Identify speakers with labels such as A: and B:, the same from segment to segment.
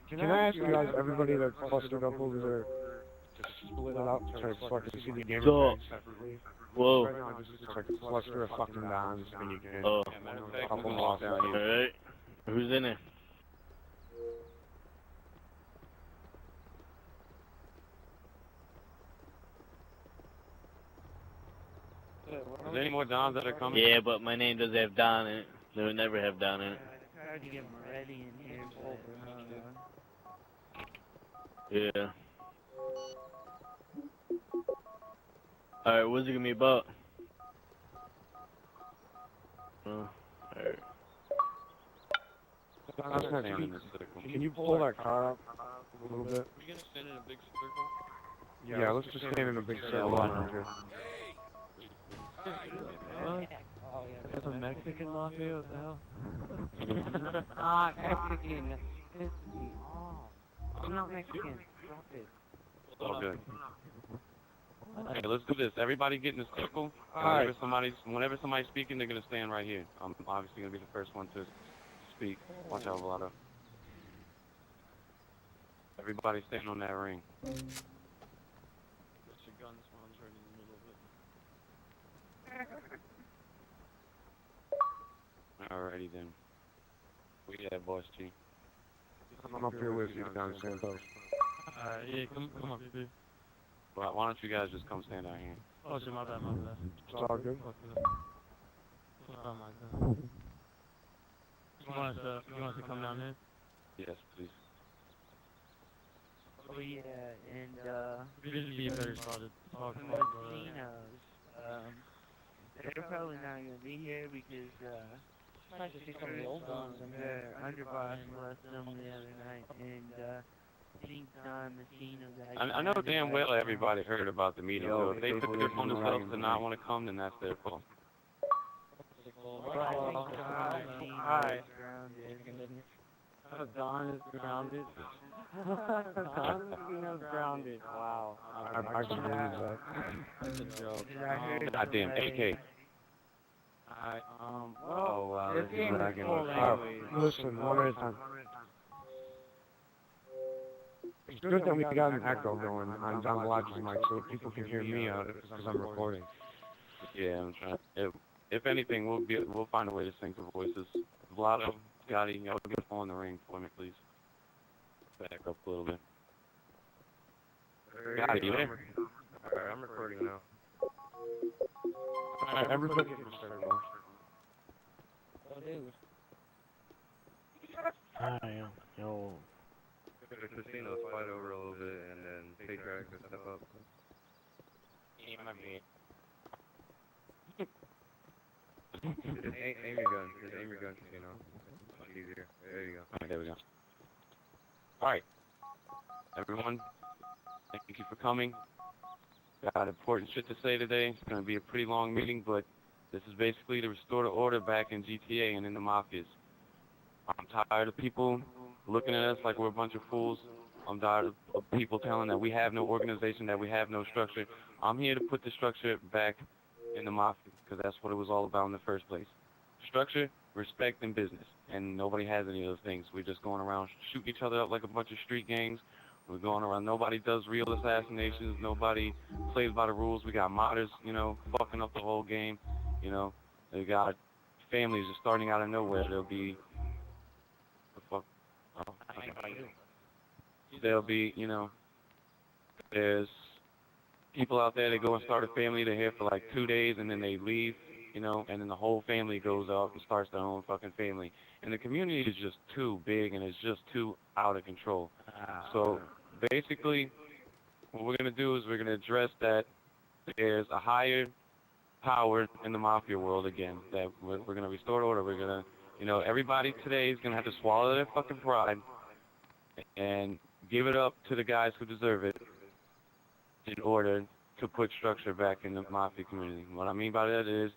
A: Can I ask you guys, everybody that's clustered up over there, to split up so I can see the game separately?
B: Whoa.
A: Right now, just like cluster of fucking dons, and you can
B: Oh.
A: pop them off down here.
B: Alright. Who's in it?
C: Is there any more Dons that are coming?
B: Yeah, but my name doesn't have Don in it. They would never have Don in it.
D: I tried to get them ready in here, but,
B: Yeah. Alright, what's it gonna be about? Alright.
A: Can you pull that car up a little bit?
C: Are we gonna stand in a big circle?
A: Yeah, let's just stand in a big circle around here.
D: That's a Mexican Mafia, what the hell? Mexican. I'm not Mexican. Stop it.
C: Oh, good. Okay, let's do this. Everybody get in a circle.
A: Alright.
C: Whenever somebody's speaking, they're gonna stand right here. I'm obviously gonna be the first one to speak. Watch out, Vlado. Everybody stand on that ring. Put your guns one's right in the middle of it. Alrighty then. We have boss G.
A: I'm up here with you, Don Santos.
C: Yeah, come on, baby. Well, why don't you guys just come stand out here? Oh, shit, my bad.
A: It's all good.
C: Oh my god. You want us to come down here? Yes, please.
D: Oh yeah, and
C: This would be a better spot to talk
D: the
C: about.
D: casinos, they're probably not gonna be here because, I see some of the old ones in there. Underboss left them the other night, and, think Don Messina.
C: I know damn well everybody heard about the meeting, so if they took it upon themselves to not want to come, then that's their fault.
D: Well, I think Don Messina is grounded.
E: Don is grounded. Don Messina's grounded. Wow.
A: I can believe that.
E: That's a joke.
C: Goddamn AK.
E: Oh, wow.
D: This game is full anyways.
A: Listen, one at a time. It's good that we got an echo going on Don Valachi's mic so people can hear me out because I'm recording.
C: Yeah, I'm trying. If anything, we'll find a way to sync the voices. Vlado, Scotty, y'all get a phone in the ring for me, please. Back up a little bit. Scotty, you there?
F: Alright, I'm recording now.
A: Alright, everybody get started.
D: Oh, dude.
B: Hi, yo.
F: The casinos fight over a little bit and then Patriarch can step up.
C: Yeah, my bad.
F: Just aim your gun. Just aim your gun, casino. Much easier. There you go.
C: Alright, there we go. Alright. Everyone, thank you for coming. Got important shit to say today. It's going to be a pretty long meeting, but this is basically to restore the order back in GTA and in the Mafias. I'm tired of people looking at us like we're a bunch of fools. I'm tired of people telling that we have no organization, that we have no structure. I'm here to put the structure back in the Mafia, because that's what it was all about in the first place. Structure, respect, and business. And nobody has any of those things. We're just going around shooting each other up like a bunch of street gangs. We're going around, nobody does real assassinations, nobody plays by the rules. We got modders, fucking up the whole game. They got families just starting out of nowhere. There'll be, there's people out there that go and start a family. They're here for like 2 days and then they leave, and then the whole family goes off and starts their own fucking family. And the community is just too big and it's just too out of control. So basically, what we're going to do is we're going to address that there's a higher power in the Mafia world again, that we're going to restore order. We're going to, everybody today is going to have to swallow their fucking pride and give it up to the guys who deserve it in order to put structure back in the Mafia community. What I mean by that is,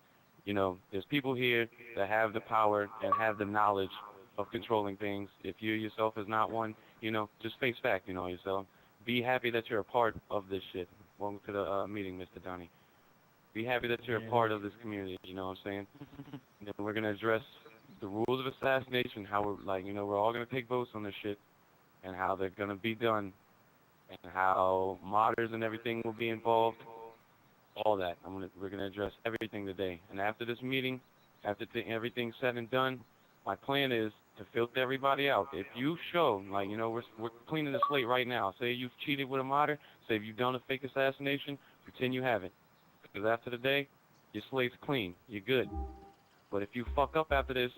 C: there's people here that have the power and have the knowledge of controlling things. If you yourself is not one, just face fact, yourself. Be happy that you're a part of this shit. Welcome to the meeting, Mr. Donnie. Be happy that you're a part of this community, you know what I'm saying? Then we're going to address the rules of assassination, how we're, we're all going to take votes on this shit. and how they're going to be done, and how modders and everything will be involved. All that. We're going to address everything today. And after this meeting, after everything's said and done, my plan is to filter everybody out. If you show, like, we're cleaning the slate right now. Say you've cheated with a modder. Say if you've done a fake assassination, pretend you haven't. Because after the day, your slate's clean. You're good. But if you fuck up after this,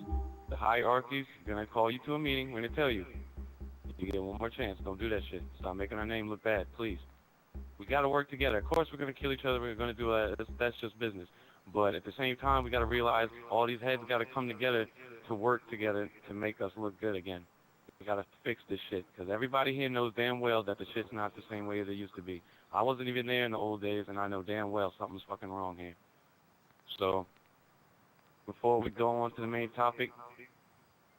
C: the hierarchy's going to call you to a meeting. We're going to tell you. You get one more chance. Don't do that shit. Stop making our name look bad, please. We got to work together. Of course, we're going to kill each other. We're going to do that. That's just business. But at the same time, we got to realize all these heads got to come together to work together to make us look good again. We got to fix this shit because everybody here knows damn well that the shit's not the same way as it used to be. I wasn't even there in the old days, and I know damn well something's fucking wrong here. So, before we go on to the main topic,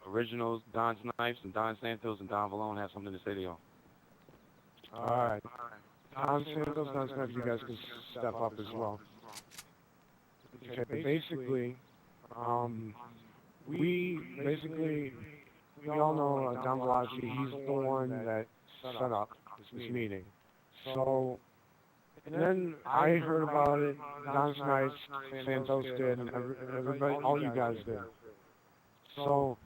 C: Originals, DonSniipes, and Don Santos and Don Vallone have something to say to y'all.
A: Alright. Don Santos, DonSniipes, you guys can step up as well. Okay, basically, we all know Don Valachi, he's the one that set up this meeting. So, and then I heard about it, DonSniipes, Santos did, and everybody, all you guys did. So,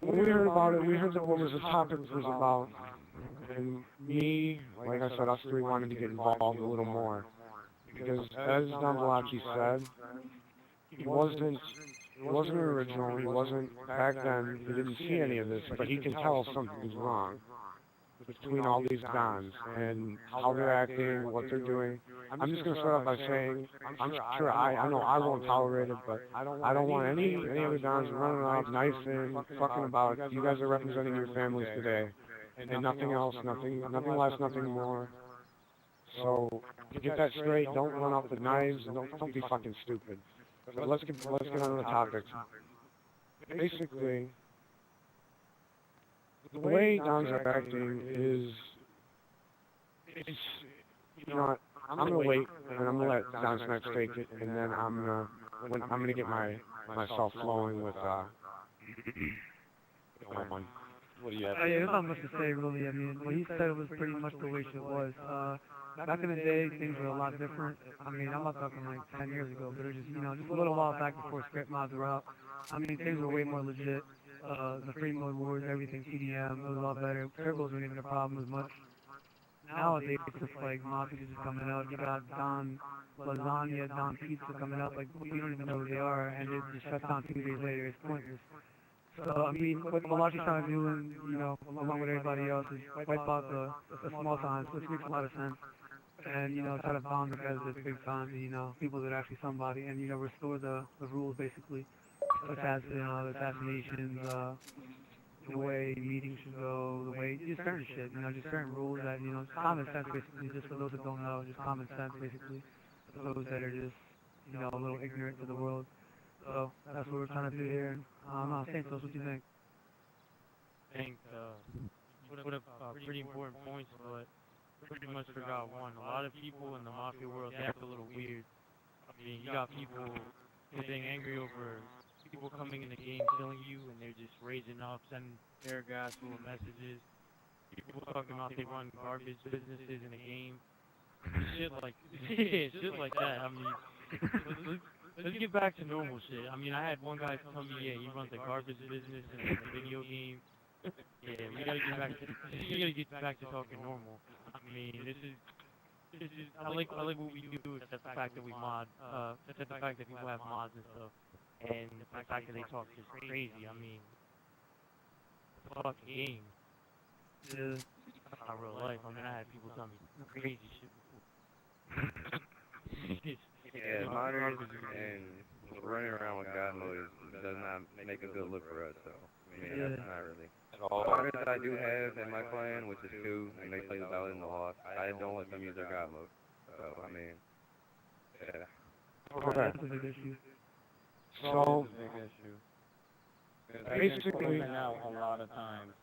A: when we heard about it, we heard that what was the topic was about, and me, like I said, us three wanted to get involved a little more. Because as Don Valachi said, he wasn't original, he wasn't, back then, he didn't see any of this, but he can tell something's wrong between all these Dons and how they're acting, what they're doing. I'm just going to start off by saying, I'm sure I know I won't tolerate it, but I don't want any other Dons running around knifing, fucking about. You guys are representing your families today, and nothing else, nothing less, nothing more. So, to get that straight, don't run out with knives, and don't be fucking stupid. But let's get on to the topic. Basically, the way Dons are acting is, I'm gonna wait, and I'm gonna let DonSniipes take it, and then I'm gonna get myself flowing with
C: What do you have?
G: There's not much to say, really. I mean, what he said was pretty much the way shit was. Back in the day, things were a lot different. I mean, I'm not talking like 10 years ago, but it was just, just a little while back before script mods were out. I mean, things were way more legit. The free mode wars, everything, CDM, it was a lot better. Turbos weren't even a problem as much. Nowadays, it's just like Mafia is coming out. You got Don Lasagna, Don Pizza coming out. Like, we don't even know who they are, and it just shuts down 2 days later. It's pointless. So, I mean, what Valachi's trying to do, and, along with everybody else, is wipe out the small times, which makes a lot of sense. And, try to bond together the big time, people that are actually somebody, and, restore the rules, basically, such as, the assassinations, the way meetings should go, the way, just certain shit, just certain rules that, common sense, basically, just for those that don't know, just common sense, basically, for those that are just, a little ignorant to the world. So, that's what we're trying to do here. Santos, what do you think?
H: I think you put up pretty important points, but pretty much forgot one. A lot of people in the Mafia world act a little weird. I mean, you got people getting angry over people coming in the game killing you, and they're just raising up, sending paragraphs full of messages. People talking about they run garbage businesses in the game. Shit like that. I mean, let's get back to normal shit. I mean, I had one guy tell me, yeah, he runs a garbage business in a video game. Yeah, we gotta get back to talking normal. I mean, this is. I like what we do. Except the fact that we mod. Except the fact that people have mods and stuff, and the fact that they talk just crazy. I mean, it's a fucking game.
G: Yeah.
H: That's not real life. I mean, I had people tell me crazy shit before.
F: Yeah, modders and running around with God mode does not make a good look for us, so, I mean, that's not really. Modders I do have in my clan, which is 2, and they play valid in the loss, I don't let them use their God mode, so, I mean, yeah.
A: Okay.
G: That's a big issue.
A: So,
E: Basically, now a lot of times,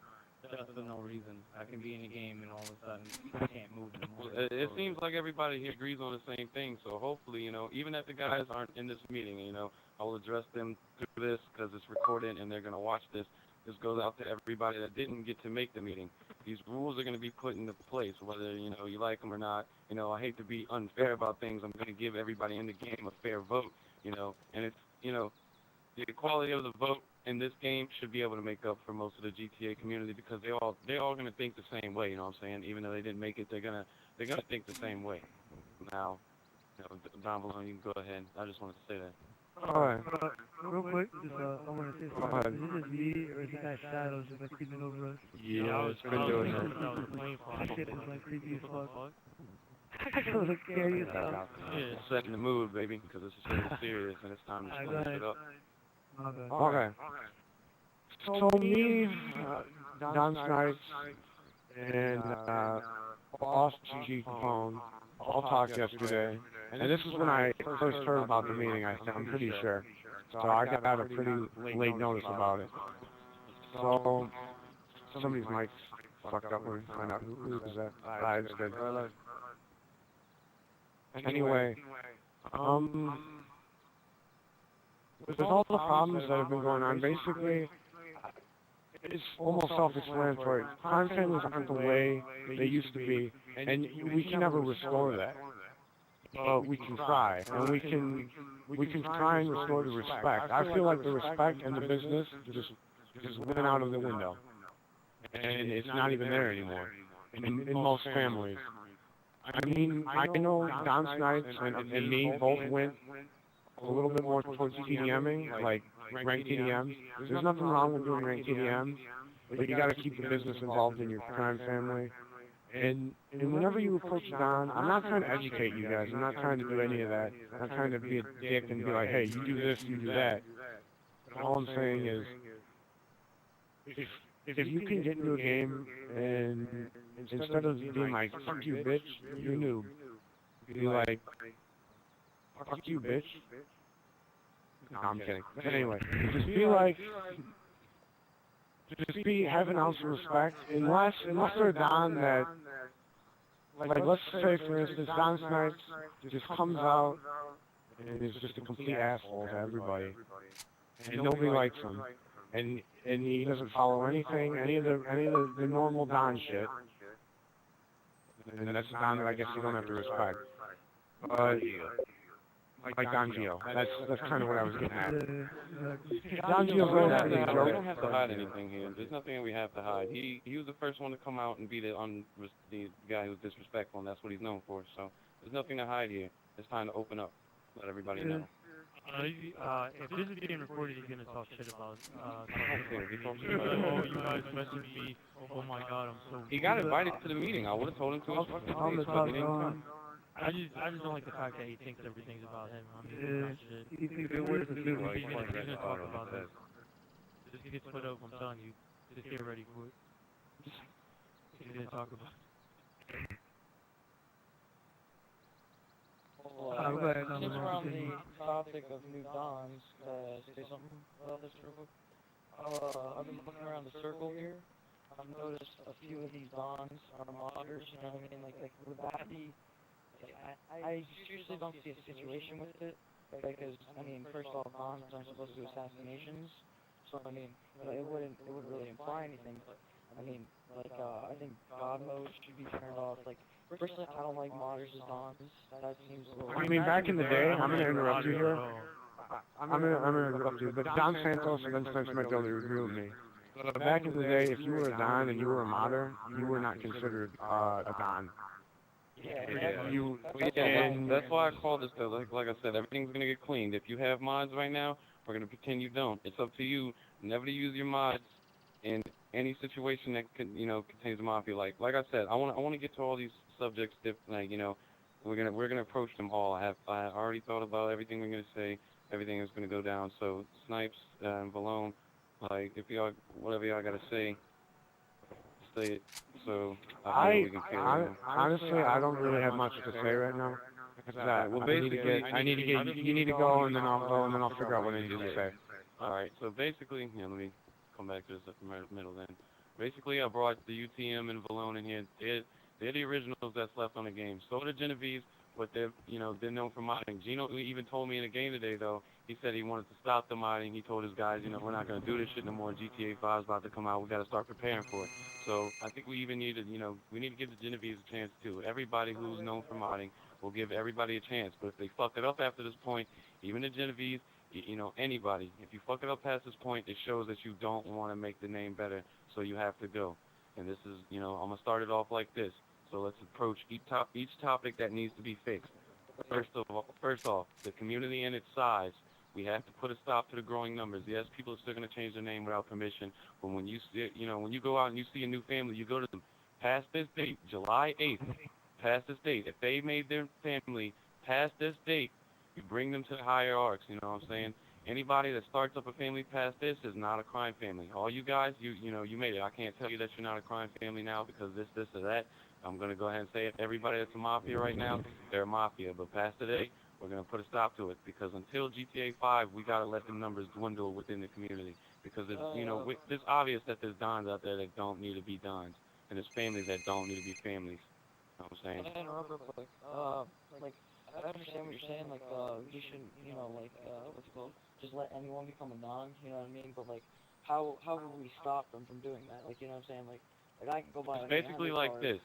E: just for no reason. I can be in a game and all of a sudden I can't move anymore.
C: It seems like everybody here agrees on the same thing, so hopefully, even if the guys aren't in this meeting, I will address them through this because it's recorded and they're going to watch this. This goes out to everybody that didn't get to make the meeting. These rules are going to be put into place, whether, you know, you like them or not. You know, I hate to be unfair about things. I'm going to give everybody in the game a fair vote, you know. And it's, you know, the equality of the vote in this game should be able to make up for most of the GTA community, because they're all going to think the same way, you know what I'm saying? Even though they didn't make it, they're gonna think the same way. Now, you know, Don Vallone, you can go ahead. I just wanted to say that.
A: Alright.
G: Real quick, just I want to say something. Is it just me, or is it that shadows just like creeping over us?
A: Yeah, it's been doing it.
G: That shit is like creepy as fuck. I feel like scary as hell.
C: It's setting the mood, baby, because this is really serious, and it's time to split it up.
A: Okay. So me, DonSniipes, and Boss G Capone all talked yesterday, and this is when I first heard about the meeting, I'm pretty sure. So I got a pretty late notice about it. So somebody's mic's fucked up. We're gonna find out who is that. It's good. Anyway, with all the problems that have been going on, basically, it's almost self-explanatory. Crime families aren't the way they used to be, and we can never restore that. But we can try, and we can try and restore the respect. I feel like the respect and the business just went out of the window, and it's not even there anymore in most families. I mean, I know DonSniipes and me both went a little bit more towards TDMing, like ranked TDMs. There's nothing wrong with doing ranked TDMs, but you got to keep the business involved in your crime family. And whenever you approach Don, I'm not trying to educate you guys. I'm not trying to do any of that. I'm not trying to be a dick and be like, hey, you do this, you do that. All I'm saying is, if you can get into a game and instead of being like, fuck you, bitch, you're a noob, be like, fuck you, bitch. No, I'm kidding. But anyway, just be like, have an ounce of respect, unless they're Don that, like, let's say, for instance, DonSniipes just comes out and is just a complete asshole to everybody, and nobody likes him, and he doesn't follow anything, any of the normal Don shit, and that's a Don that I guess you don't have to respect. But like Don Gio. That's kind of what I was getting at. Don Gio's
C: We
A: always
C: don't have to hide anything here. There's nothing we have to hide. He was the first one to come out and be the guy who's disrespectful, and that's what he's known for. So there's nothing to hide here. It's time to open up, let everybody know.
H: If this is getting recorded, he's gonna talk shit about.
C: Oh,
H: you guys messaged me. Oh my God, I'm so.
C: He got invited to the meeting. I would have told him to his fucking face, but he didn't come.
H: I just don't like the fact that he thinks everything's about him. I mean, not shit.
G: He thinks it works to do.
H: He's gonna talk about this. This gets put up, I'm telling you. Just get ready for it. He's gonna talk about it.
E: Since we're on the topic of new dons, say something about this real quick. I've been looking around the circle here. I've noticed a few of these dons are modders, you know what I mean? Like would that be... I seriously don't see a situation with it, because, I mean, first of all, dons aren't supposed to do assassinations, so, I mean, it wouldn't really imply anything, but, I mean, like, I think God mode should be turned off. Like, personally, I don't like modders as dons. That seems a little...
A: I mean, back in the day, I'm going to interrupt you here. I'm gonna interrupt you, but Don Santos and DonSniipes might be able to agree with me. But back in the day, if you were a Don and you were a modder, you were not considered a Don.
C: That's why I call this, though. Like I said, everything's going to get cleaned. If you have mods right now, we're going to pretend you don't. It's up to you never to use your mods in any situation that contains Mafia. Like I said, I want to get to all these subjects. Like, we're gonna approach them all. I already thought about everything we're gonna say. Everything is gonna go down. So Snipes and Vallone, like, if y'all, whatever y'all gotta say it. So
A: honestly, I don't really have much to say right now. Well, basically, you need to go, and then I'll go, and then I'll figure out what I need to say.
C: All right. So basically, let me come back to this at the middle then. Basically, I brought the UTM and Vallone in here. They're the originals that's left on the game. So the Genovese, but they're known for modding. Gino even told me in the game today, though, He said he wanted to stop the modding. He told his guys, we're not going to do this shit no more. GTA 5 is about to come out. We got to start preparing for it. So I think we even need to, we need to give the Genovese a chance too. Everybody who's known for modding, we'll give everybody a chance. But if they fuck it up after this point, even the Genovese, anybody, if you fuck it up past this point, it shows that you don't want to make the name better. So you have to go. And this is, I'm going to start it off like this. So let's approach each topic that needs to be fixed. First off, the community and its size. We have to put a stop to the growing numbers. Yes, people are still going to change their name without permission. But when you see, when you go out and you see a new family, you go to them past this date, July 8th, past this date. If they made their family past this date, you bring them to the hierarchs. You know what I'm saying? Anybody that starts up a family past this is not a crime family. All you guys, you made it. I can't tell you that you're not a crime family now because this, or that. I'm going to go ahead and say it. Everybody that's a mafia right now, they're a mafia. But past today, we're going to put a stop to it because until GTA 5, we got to let the numbers dwindle within the community because it's, it's obvious that there's dons out there that don't need to be dons and there's families that don't need to be families. You know what I'm saying?
E: Can I interrupt real quick? I understand what you're saying, you shouldn't, what's it called? Just let anyone become a non, you know what I mean? But, how will we stop them from doing that? You know what I'm saying? I can go buy
C: it's basically like this.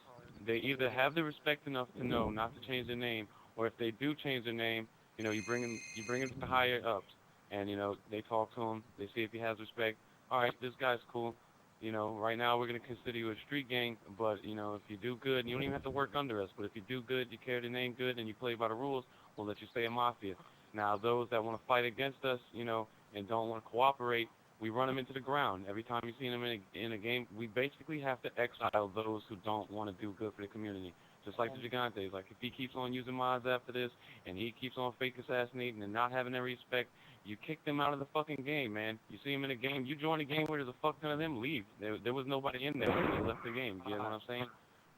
C: They either have the respect enough to know not to change their name, or if they do change their name, you bring him to the higher ups, and they talk to him, they see if he has respect. All right, this guy's cool. Right now we're gonna consider you a street gang, but if you do good, you don't even have to work under us. But if you do good, you carry the name good, and you play by the rules, we'll let you stay a mafia. Now those that want to fight against us, and don't want to cooperate, we run them into the ground. Every time you see them in a game, we basically have to exile those who don't want to do good for the community. Just like the Gigantes. If he keeps on using mods after this, and he keeps on fake assassinating and not having any respect, you kick them out of the fucking game, man. You see him in a game, you join a game where there's a fuck ton of them, leave. There was nobody in there when they left the game. You know what I'm saying?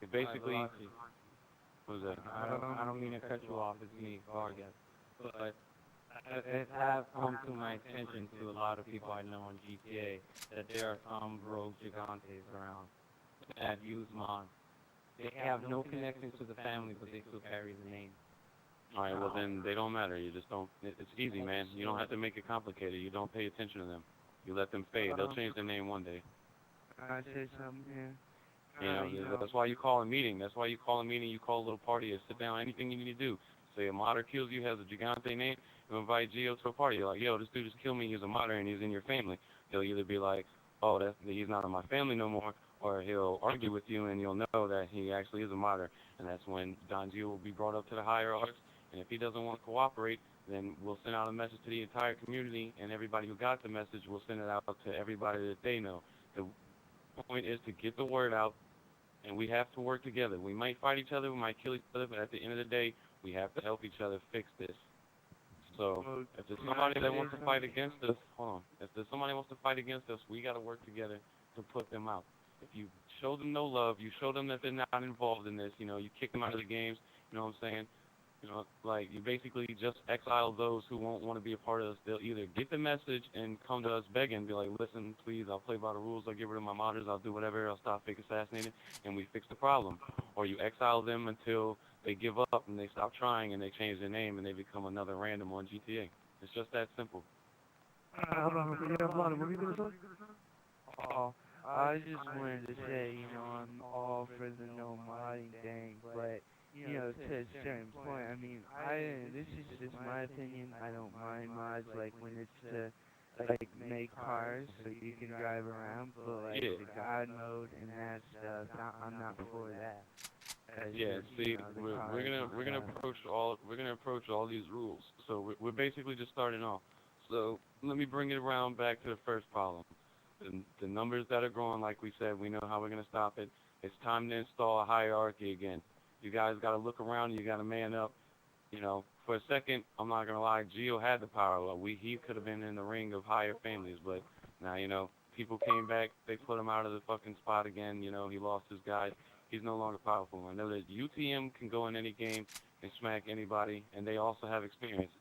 C: It basically... What was that?
I: I don't mean to cut you off. It's me, Vargas. But it has come to my attention to a lot of people I know in GTA that there are some rogue Gigantes around that use mods. They have no connection to the family, but they still carry the name.
C: All right, well then they don't matter. You just don't. It's easy, man. You don't have to make it complicated. You don't pay attention to them. You let them fade. They'll change their name one day.
D: I said something, yeah.
C: That's why you call a meeting. That's why you call a meeting. You call a little party or sit down. Anything you need to do. Say a modder kills you, has a Gigante name. You invite Gio to a party. You're like, yo, this dude just killed me. He's a modder and he's in your family. He'll either be like, oh, he's not in my family no more, or he'll argue with you and you'll know that he actually is a modder. And that's when Don Gio will be brought up to the hierarchs. And if he doesn't want to cooperate, then we'll send out a message to the entire community, and everybody who got the message will send it out to everybody that they know. The point is to get the word out, and we have to work together. We might fight each other, we might kill each other, but at the end of the day, we have to help each other fix this. So if there's somebody that wants to fight against us, if there's somebody who wants to fight against us, we got to work together to put them out. If you show them no love, you show them that they're not involved in this, you kick them out of the games, you know what I'm saying? You basically just exile those who won't want to be a part of us. They'll either get the message and come to us begging and be like, listen, please, I'll play by the rules, I'll get rid of my modders, I'll do whatever, I'll stop fake assassinating, and we fix the problem. Or you exile them until they give up and they stop trying and they change their name and they become another random on GTA. It's just that simple.
G: Hold on, what were you going to say?
D: Oh, I just wanted to say, I'm all for the no modding thing, but to a certain point, this is just my opinion. I don't mind mods, when it's to, make cars so you can drive around, but, the God mode and that stuff, I'm not for that.
C: Yeah, see, we're gonna approach all these rules. So we're basically just starting off. So let me bring it around back to the first problem. The numbers that are growing, like we said, we know how we're gonna stop it. It's time to install a hierarchy again. You guys got to look around and you got to man up. For a second, I'm not going to lie, Gio had the power. He could have been in the ring of higher families, but now, people came back. They put him out of the fucking spot again. He lost his guys. He's no longer powerful. I know that UTM can go in any game and smack anybody, and they also have experience.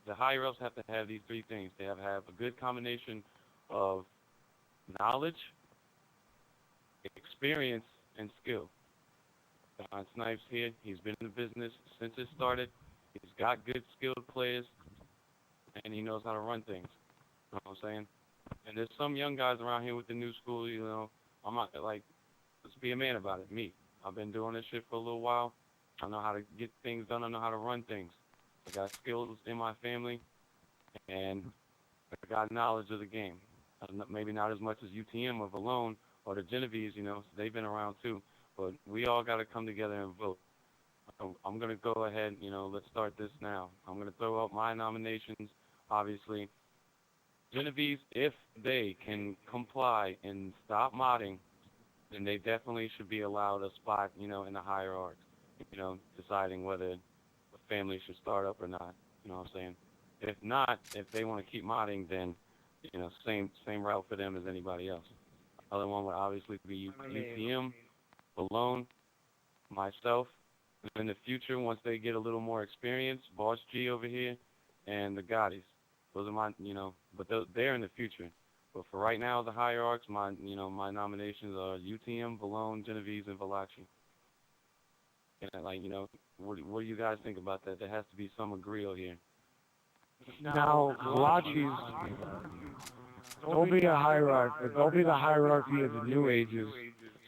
C: The higher-ups have to have these three things. They have to have a good combination of knowledge, experience, and skill. DonSniipes here, he's been in the business since it started. He's got good skilled players, and he knows how to run things. You know what I'm saying? And there's some young guys around here with the new school, you know, I'm not, like, let's be a man about it. Me. I've been doing this shit for a little while. I know how to get things done. I know how to run things. I got skills in my family, and I got knowledge of the game. Maybe not as much as UTM or Vallone or the Genovese, you know, they've been around too. But we all got to come together and vote. I'm going to go ahead, you know, let's start this now. I'm going to throw out my nominations, obviously. Genovese, if they can comply and stop modding, then they definitely should be allowed a spot, you know, in the hierarchy, you know, deciding whether a family should start up or not, you know what I'm saying? If not, if they want to keep modding, then, you know, same route for them as anybody else. Other one would obviously be UTM, Vallone, myself. In the future, once they get a little more experience, Boss G over here, and the Gottis. Those are my, you know, but they're in the future. But for right now, the hierarchs, my nominations are UTM, Vallone, Genovese, and Valachi. And like, you know, what do you guys think about that? There has to be some agreeal here.
A: Now, Valachi's, they'll be a hierarchy, but they'll be the hierarchy of the new ages,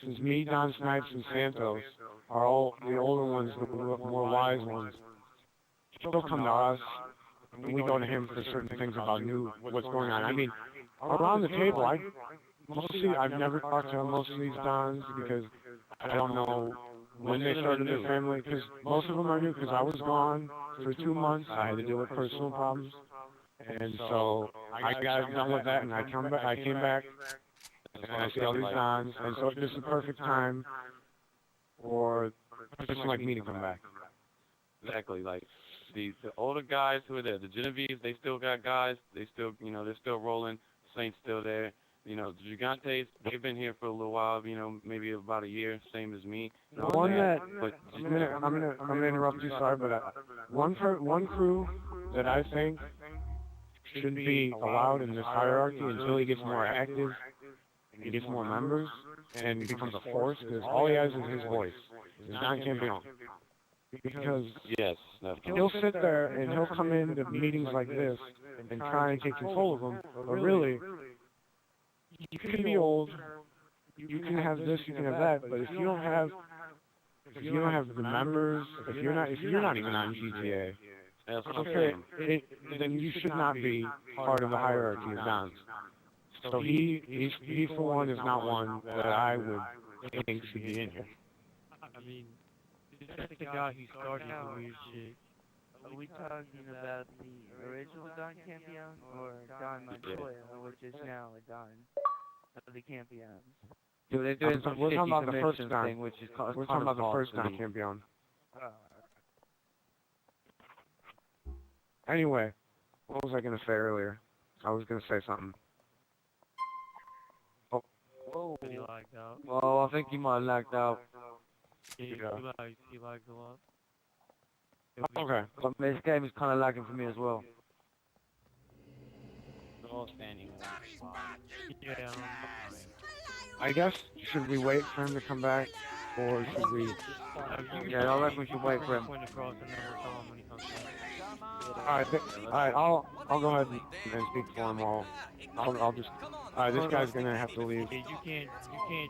A: since me, DonSniipes, and Santos are all the older ones, the more wise ones. They'll come to us, and we go to him for certain things about what's going on. I mean, around the table, I've never talked to most of these Dons because I don't know when they started their family, because most of them are new, because I was gone for 2 months. I had to deal with personal problems, and so I got done with that, and I came back, and I see all these Dons, and so this is the perfect time for a person like me to come back.
C: Exactly, like the older guys who are there, the Genovese, they still got guys, they still, you know, they're still rolling, Saints still there. You know, the Gigantes, they've been here for a little while, you know, maybe about a year, same as me.
A: The one that, I'm gonna interrupt you, sorry, but one crew that I think should be allowed in this hierarchy until he gets more active, he gets more members, and he becomes a force, because all he has is his voice. He's Don Campion. Because
C: yes,
A: he'll sit there and he'll come into meetings like this and try and take control of them, but really, you can be old, you can have this, you can have that, but if you don't have the members, if you're not even on GTA, okay, then you should not be part of the hierarchy of Dons. So he for one is not one that I would think should be in here.
H: I mean, that's the guy who started the weird shit.
D: Are we talking about the original Don Campion or Don Montoya, which is now a Don of the Campions?
E: Dude, they're doing some
A: We're
E: shitty
A: talking about the first
E: commission
A: Don.
E: thing, which is
A: We're talking about the first Don Campion. Anyway, what was I going to say earlier? I was going to say something.
H: Whoa. He lagged out.
E: Well, I think he might have lagged out.
H: He lagged a lot.
A: Okay.
E: But this game is kind of lagging for me as well.
I: They're all standing in one spot.
H: Yeah.
A: I guess, should we wait for him to come back, or should we?
E: Yeah, I reckon we should wait for him.
A: Alright, I'll go ahead and speak for him all. I'll just, this guy's gonna have to leave.
H: You can't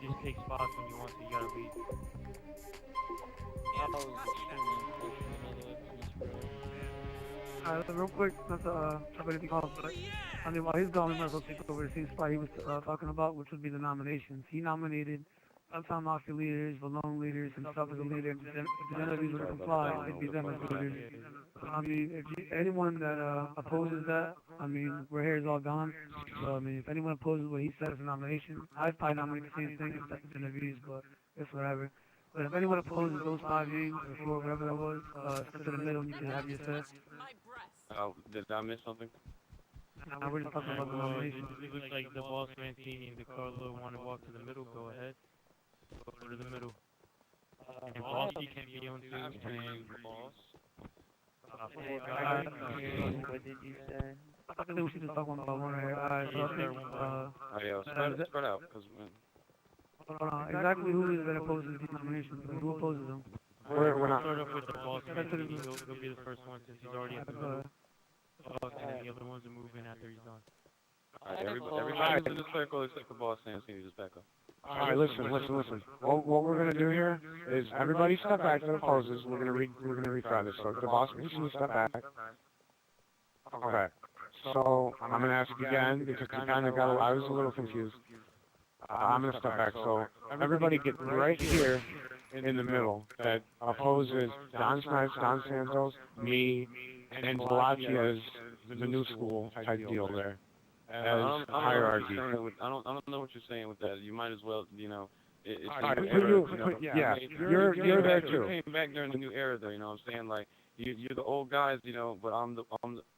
H: just take spots when you want to, you gotta leave.
G: Real quick, not to have anything else, but I mean, while he's gone, we might as well take over the same spot he was talking about, which would be the nominations. He nominated Uptown Mafia leaders, Vallone leaders, himself as a leader. If the Genovese would comply, it'd be them as leaders. I mean, anyone that opposes that, I mean, we're here is all gone. So, I mean, if anyone opposes what he said as a nomination, I'd probably nominate the same thing as the Genovese, but it's whatever. But if anyone opposes those 5 names, or 4, whatever that was, step to the middle and you can have your say.
C: Did I miss something?
G: Now we're just talking about the nomination.
H: It looks like the boss Mancini and the Carlo want to walk to the middle. Go ahead. Go to the middle. And boss, he can be on too. And boss.
D: What did you say?
G: I think we should just talk one by one here. Alright, so I think,
C: Spread out, because
G: exactly who is that opposes these nominations? Who opposes them?
A: We're not.
H: Start off with the boss Mancini. He'll be the first one since he's already at the middle. Okay, and the other ones are moving after he's done.
C: Alright, everybody's in the circle except for Boss Sam, so you just back up.
A: Alright, listen. What we're gonna do here is everybody step back to the poses. We're gonna retry this. So the boss can step back. Okay. So I'm gonna ask again because I I was a little confused. I'm gonna step back. So everybody get right here in the middle. That opposes DonSniipes, Don Santos, me, and Valachi as the new school type deal there. As hierarchy.
C: I don't know what you're saying with that. You might as well, you know. It's
A: you're there too.
C: You came back during the new era, though. You know what I'm saying? Like you're the old guys, you know. But I'm the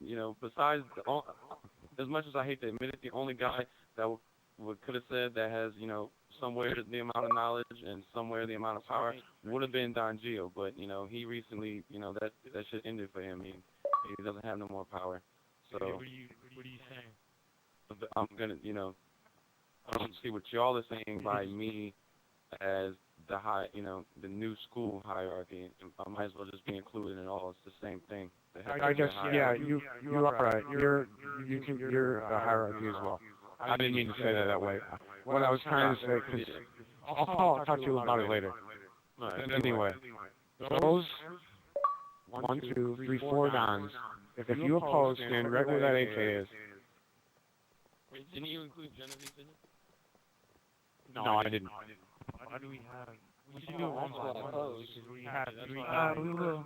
C: you know. Besides, as much as I hate to admit it, the only guy that could have said that has, you know, somewhere the amount of knowledge and somewhere the amount of power would have been Don Gio. But you know, he recently, you know, that shit ended for him. He doesn't have no more power. So.
H: What are you saying?
C: I'm gonna, you know, I don't see what y'all are saying by me as the you know, the new school hierarchy. I might as well just be included in all. It's the same thing.
A: I guess, yeah, you are right. You're a hierarchy as well. I didn't mean to say that way. What I was trying to say, because I'll talk to you about it later. Anyway, those 1, 2, 3, 4 Dons. If you oppose, stand right where that AK is.
C: Wait, didn't you include Genevieve in it?
A: No, I didn't.
H: Why do we have? We should do it one by one, because we have three
G: We
H: guys
G: will.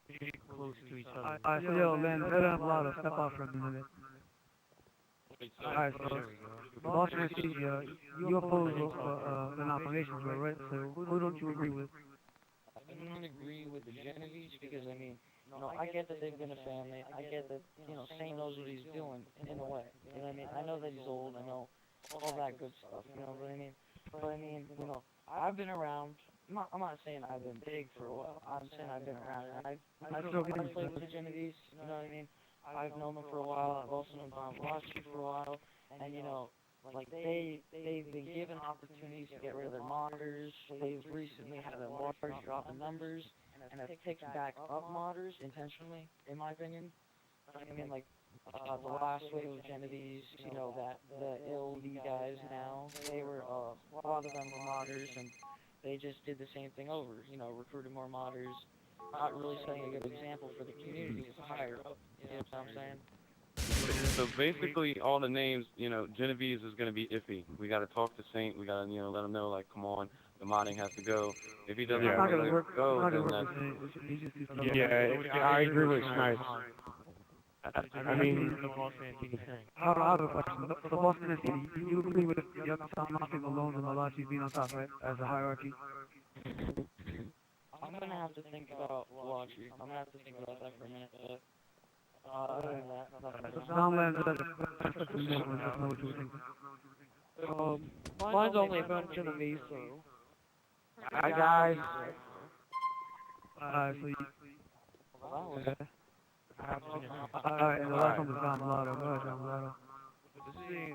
H: pretty close to each other.
G: Alright, so yo, man, let him allow to step out for a minute.
C: Wait, so
G: Alright, so, Boss Man, you oppose the nominations, right? So, who don't you agree with?
E: I don't agree with the Genevieves because, I mean, you know, I get that they've been a family. I get that, you know, Sam knows what he's doing in a way. You know what I mean? I know that he's old. I know all that good stuff. You know what I mean? But I mean, you know, I've been around. I'm not saying I've been big for a while. I'm saying I've been around. And I've played with the Genevieves. You know what I mean? I've known them for a while. I've also known Don Valachi for a while. And, you know, like, they've been given opportunities to get rid of their modders. They've recently had a large drop in numbers, and have picked back up modders intentionally, in my opinion. I mean, like, the last wave of Genevieves, you know, that the LD guys now, they were, a lot of them were modders, and they just did the same thing over, you know, recruited more modders, not really setting a good example for the community to hire up, you know what I'm saying?
C: So basically, all the names, you know, Genevieve's is going to be iffy. We got to talk to Saint. We got to, you know, let him know, like, come on, the modding has to go. If he doesn't let it go, then that's...
A: Yeah, I agree with Snipes. I mean,
G: I have a question. The Boss Man, you agree with the other side, Mafia, Vallone, and Valachi being on top, right, as a hierarchy?
E: I'm going to have to think about Valachi. I'm going to have to think about that for a minute, but... other than that,
G: Don Vallone said that's the middle one. That's not what you were thinking.
D: Mine's only a bunch of me, so...
A: hi guys.
G: So you... Alright, and the last one was Don Vallone. Go ahead, Don Vallone.
D: See,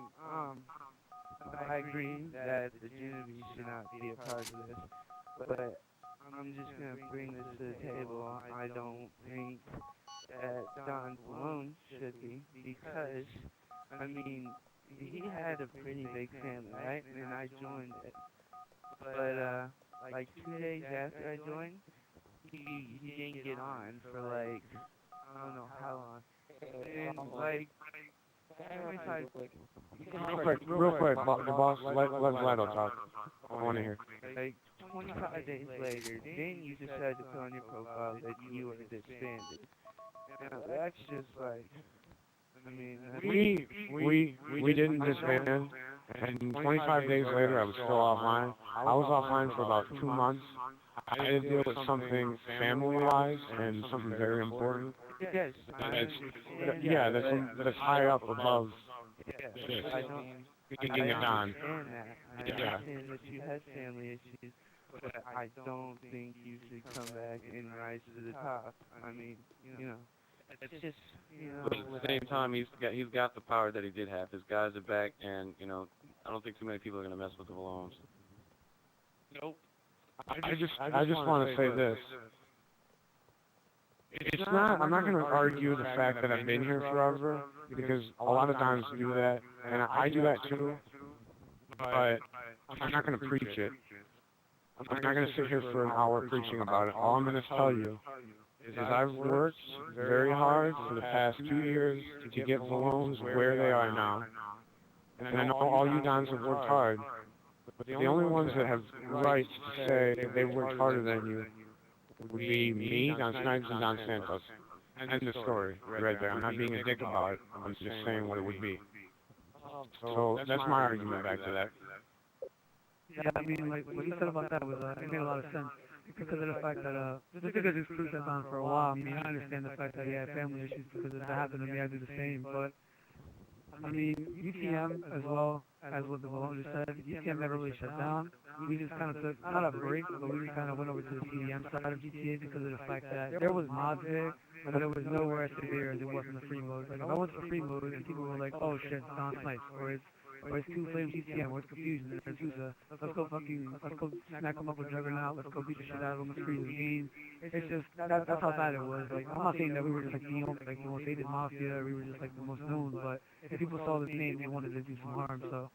D: I agree that the Genevieves should not be a part of this, but I'm just gonna bring this to the table. I don't think that Don Vallone should be, because, I mean, he had a pretty big family, right? And I joined it. But, like 2 days after I joined, he didn't get on for like, I don't know how long. And like,
A: Real quick, the boss, let Vlado talk. I want to hear.
D: Like 25 days later, then you decide to put on your profile that you were disbanded. Now that's just like, I mean,
A: we didn't disband, and 25 days later I was still offline. I was offline for about 2 months. I had to deal with something family-wise and something very important.
D: yes,
A: That's high up above.
D: yes, I don't.
A: Getting it on.
D: understand that. I understand that you had family issues, but I don't think you should come back and rise to the top. I mean, you know, it's just, you know.
C: But at the same time, he's got the power that he did have. His guys are back, and, you know, I don't think too many people are going to mess with the Vallones.
A: Nope. I just want to say this. It's not, I'm not going to argue the fact that I've been here forever, because a lot of times do that, and I do that too, but I'm not going to preach it. I'm not going to sit here for an hour preaching about it. All I'm going to tell you is I've worked very hard for the past 2 years to get Vallones where they are now. And I know all you Dons have worked hard, but the only ones that have rights to say they've worked harder than you would be me, DonSniipes, and Don Santos. End the story right there. I'm not being a dick about it. I'm just saying what it would be. So that's my argument back to that.
G: Yeah, I mean, like, what you said about that was, it made a lot of sense. Because of the fact that, just because it's cruised on for a while, I mean, I understand the fact that he had family issues because if that happened to me, I'd do the same, but, I mean, UTM, as well as what the Vallone just said, UTM never really shut down. We just kind of took, not a break, but we just kind of went over to the CDM side of GTA because of the fact that there was mods there, but there was nowhere as severe as it was in the free mode. Like, if I went to the free mode and people were like, oh shit, it's DonSniipes, or it's Two Flames UTM, or it's Confusion, or it's USA, let's go snack them up with Juggernaut, let's go beat the shit out of them, let's freeze the game. It's just, that's how bad it was. Like, I'm not saying that we were just like the only, like, the most hated Mafia, or we were just like the most known, but if people saw this name, they wanted to do some harm, so.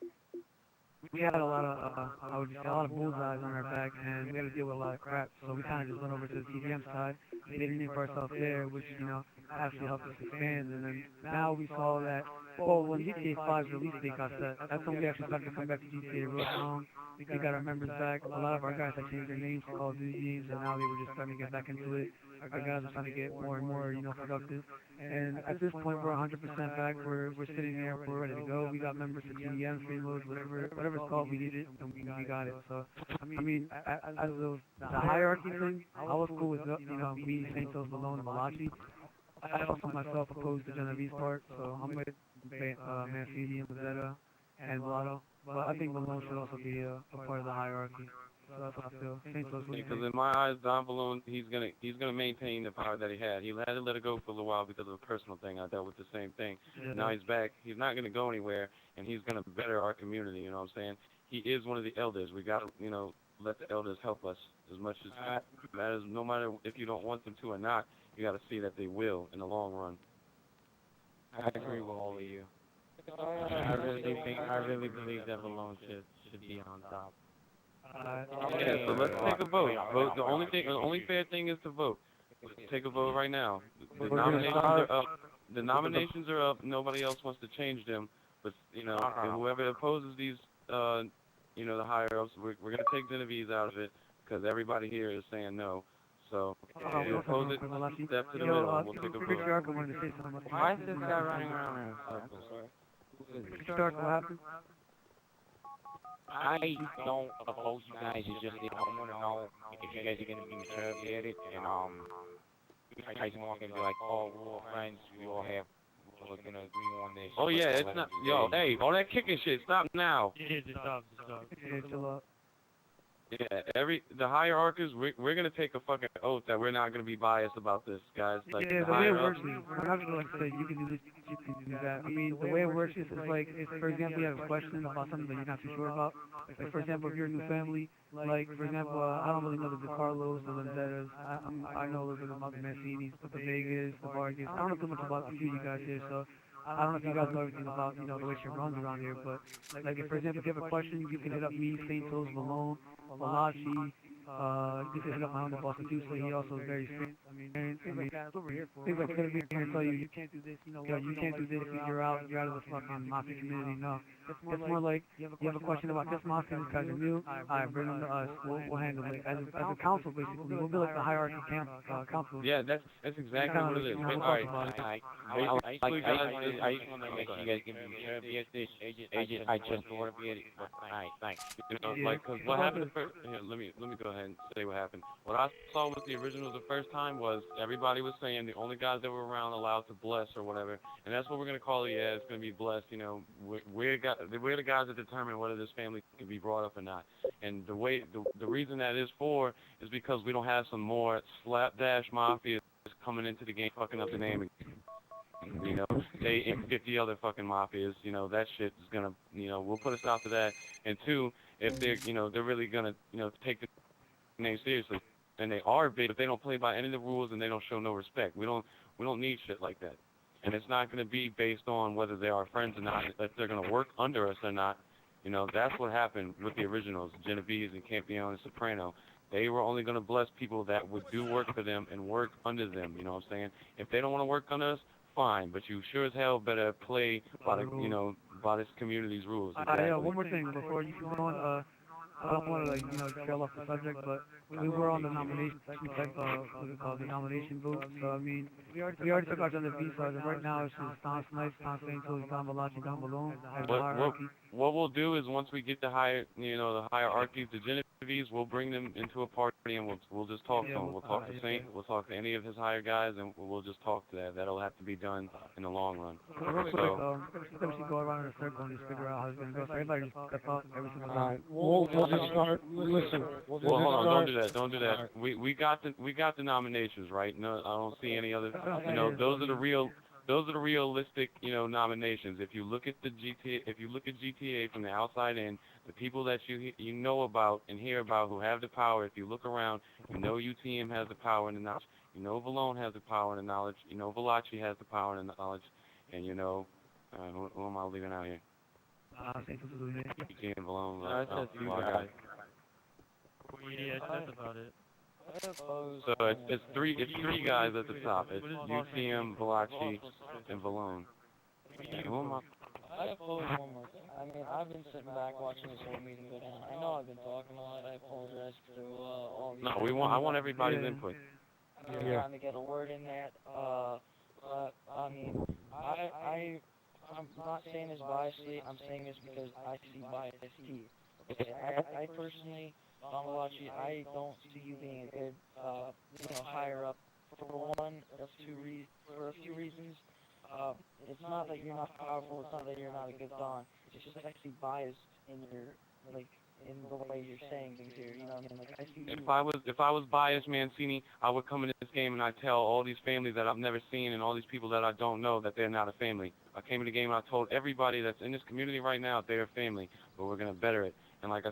G: We had a lot of, I would just say, a lot of bullseyes on our back, and we had to deal with a lot of crap, so we kind of just went over to the TDM side, made a name for ourselves there, which, you know, actually helped us expand, and then now we saw that, well, when GTA 5's release date got set, that's when we actually started to come back to GTA real strong. We got our members back. A lot of our guys had changed their names to Call of Duty games, and now they were just starting to get back into it. Our guys are trying to get more and more, you know, productive. And at this point, we're 100% back. We're sitting there. We're ready to go. We got members for TDM, free modes, whatever it's called, we need it, and we got it. So, I mean, as of the hierarchy thing, I was cool with, you know, me, Santos, Vallone, and Valachi. I also myself opposed the Genevieve's part, so I'm with Mafia, Zeta, and Blotto. But I think Vallone should also be a part of the hierarchy. So that's how I feel. Santos,
C: Because in my eyes, Don Vallone, he's gonna maintain the power that he had. He had to let it go for a little while because of a personal thing. I dealt with the same thing.
G: Yeah.
C: Now he's back. He's not gonna go anywhere, and he's gonna better our community. You know what I'm saying? He is one of the elders. We gotta, you know, let the elders help us as much as that is. No matter if you don't want them to or not, you gotta see that they will in the long run.
I: I agree with all of you. I really believe that Vallone should be on top.
C: Yeah, so let's take a vote. The only fair thing is to vote. Let's take a vote right now. The nominations are up. The nominations are up. Nobody else wants to change them. But you know, and whoever opposes these, you know, the higher ups, we're gonna take Genevieve out of it because everybody here is saying no. So if you oppose it, step to the middle. We'll take a vote.
I: Why is this guy running around in circles?
G: What happened?
J: I don't oppose you guys. It's just that I want to know if you guys are going to be mature at it, and you guys are going to be like, oh, we're all friends. We all have, we're going to agree on this.
C: Oh yeah, it's not. Yo, hey, all that kicking shit. Stop now.
H: Yeah, just stop.
C: Yeah, the hierarchies, we're gonna take a fucking oath that we're not gonna be biased about this, guys. Like
G: yeah,
C: the
G: the way it
C: higher
G: works
C: ups.
G: is, we're not gonna like say you can do this, you can do that. I mean, the way it works is like, if for example you have a question about something that you're not too sure about, like for example if you're a new family, like for example I don't really know the DeCarlos, the Lenzettas, I know a little bit about the Mancinis, the Vegas, the Vargas. I don't know too much about a few of you guys here, so I don't know if you guys know everything about, you know, the way shit runs around here, but like if for example if you have a question, you can hit up me, Santos, Vallone, Valachi, you can hit up my own boss too, so he also is very strict. I mean, things like sitting here and tell you, you can't do this, you can't do this, you're out of the fucking Mafia community. No, it's more like, you have a question about this Mafia, this guy's new, alright, bring him to us, we'll handle it. As a council, basically, we'll be like the hierarchy council.
C: Yeah, that's exactly what it is. Alright,
J: I just want to make sure you guys can be mature at this. I just want to be at it. Alright, thanks.
C: You know, like, cause what happened the first, here, let me go ahead and say what happened. What I saw with the originals the first time was everybody was saying the only guys that were around allowed to bless or whatever, and that's what we're gonna call it. Yeah, it's gonna be blessed. You know, we're the guys that determine whether this family can be brought up or not. And the reason that is for is because we don't have some more slapdash mafia coming into the game fucking up the name. You know, they and 50 other fucking mafias, you know, that shit is gonna, you know, we'll put a stop to that. And two, if they're, you know, they're really gonna, you know, take the name seriously, and they are big, but they don't play by any of the rules and they don't show no respect. We don't need shit like that. And it's not going to be based on whether they are friends or not, if they're going to work under us or not. You know, that's what happened with the originals, Genovese and Campione and Soprano. They were only going to bless people that would do work for them and work under them, you know what I'm saying? If they don't want to work under us, fine, but you sure as hell better play by the, you know, by this community's rules. Exactly.
G: One more thing before you keep going. I don't want to, like, trail off the subject, but we were on the nomination, what's it called, the nomination booth. So, I mean, we already took our other visas, and right now it's just DonSniipes, Don Valachi, Don Vallone.
C: What we'll do is once we get the hierarchies, the Genovese, we'll bring them into a party and we'll just talk to them. We'll talk to Saint, we'll talk to any of his higher guys, and we'll just talk to that. That'll have to be done in the long run.
G: Real quick, we should go around in a circle and just figure out how it's going to go. So everybody just step up every single time.
A: We'll just start. Listen.
C: Well, hold on. Don't do that. We got the nominations, right? No, I don't see any other. You know, those are the realistic, nominations. If you look at GTA from the outside in, the people that you know about and hear about who have the power, if you look around, you know UTM has the power and the knowledge. You know Vallone has the power and the knowledge. You know Valachi has the power and the knowledge. And you know, who am I leaving out here? UTM, Vallone.
I: That's just you guys.
H: Yeah, that's about it.
C: So it's three guys at the top. It's UTM, Valachi, and Vallone. Who am I?
E: I oppose one more thing. I mean, I've been sitting back watching this whole meeting go down. I know I've been talking a lot. I apologize to all these.
C: No, I want everybody's input.
E: I'm trying to get a word in that. But I mean, I'm not saying this biasly. I'm saying this because I see bias here. Okay, I personally, Don Valachi, I don't see you being a good, higher up for a few reasons. It's not that you're not powerful. It's not that you're not a good Don. It's just actually biased in in the way you're saying things here. You know what I mean? Like I see.
C: If I was biased, Mancini, I would come into this game and I tell all these families that I've never seen and all these people that I don't know that they're not a family. I came in the game and I told everybody that's in this community right now they're a family, but we're gonna better it. And like I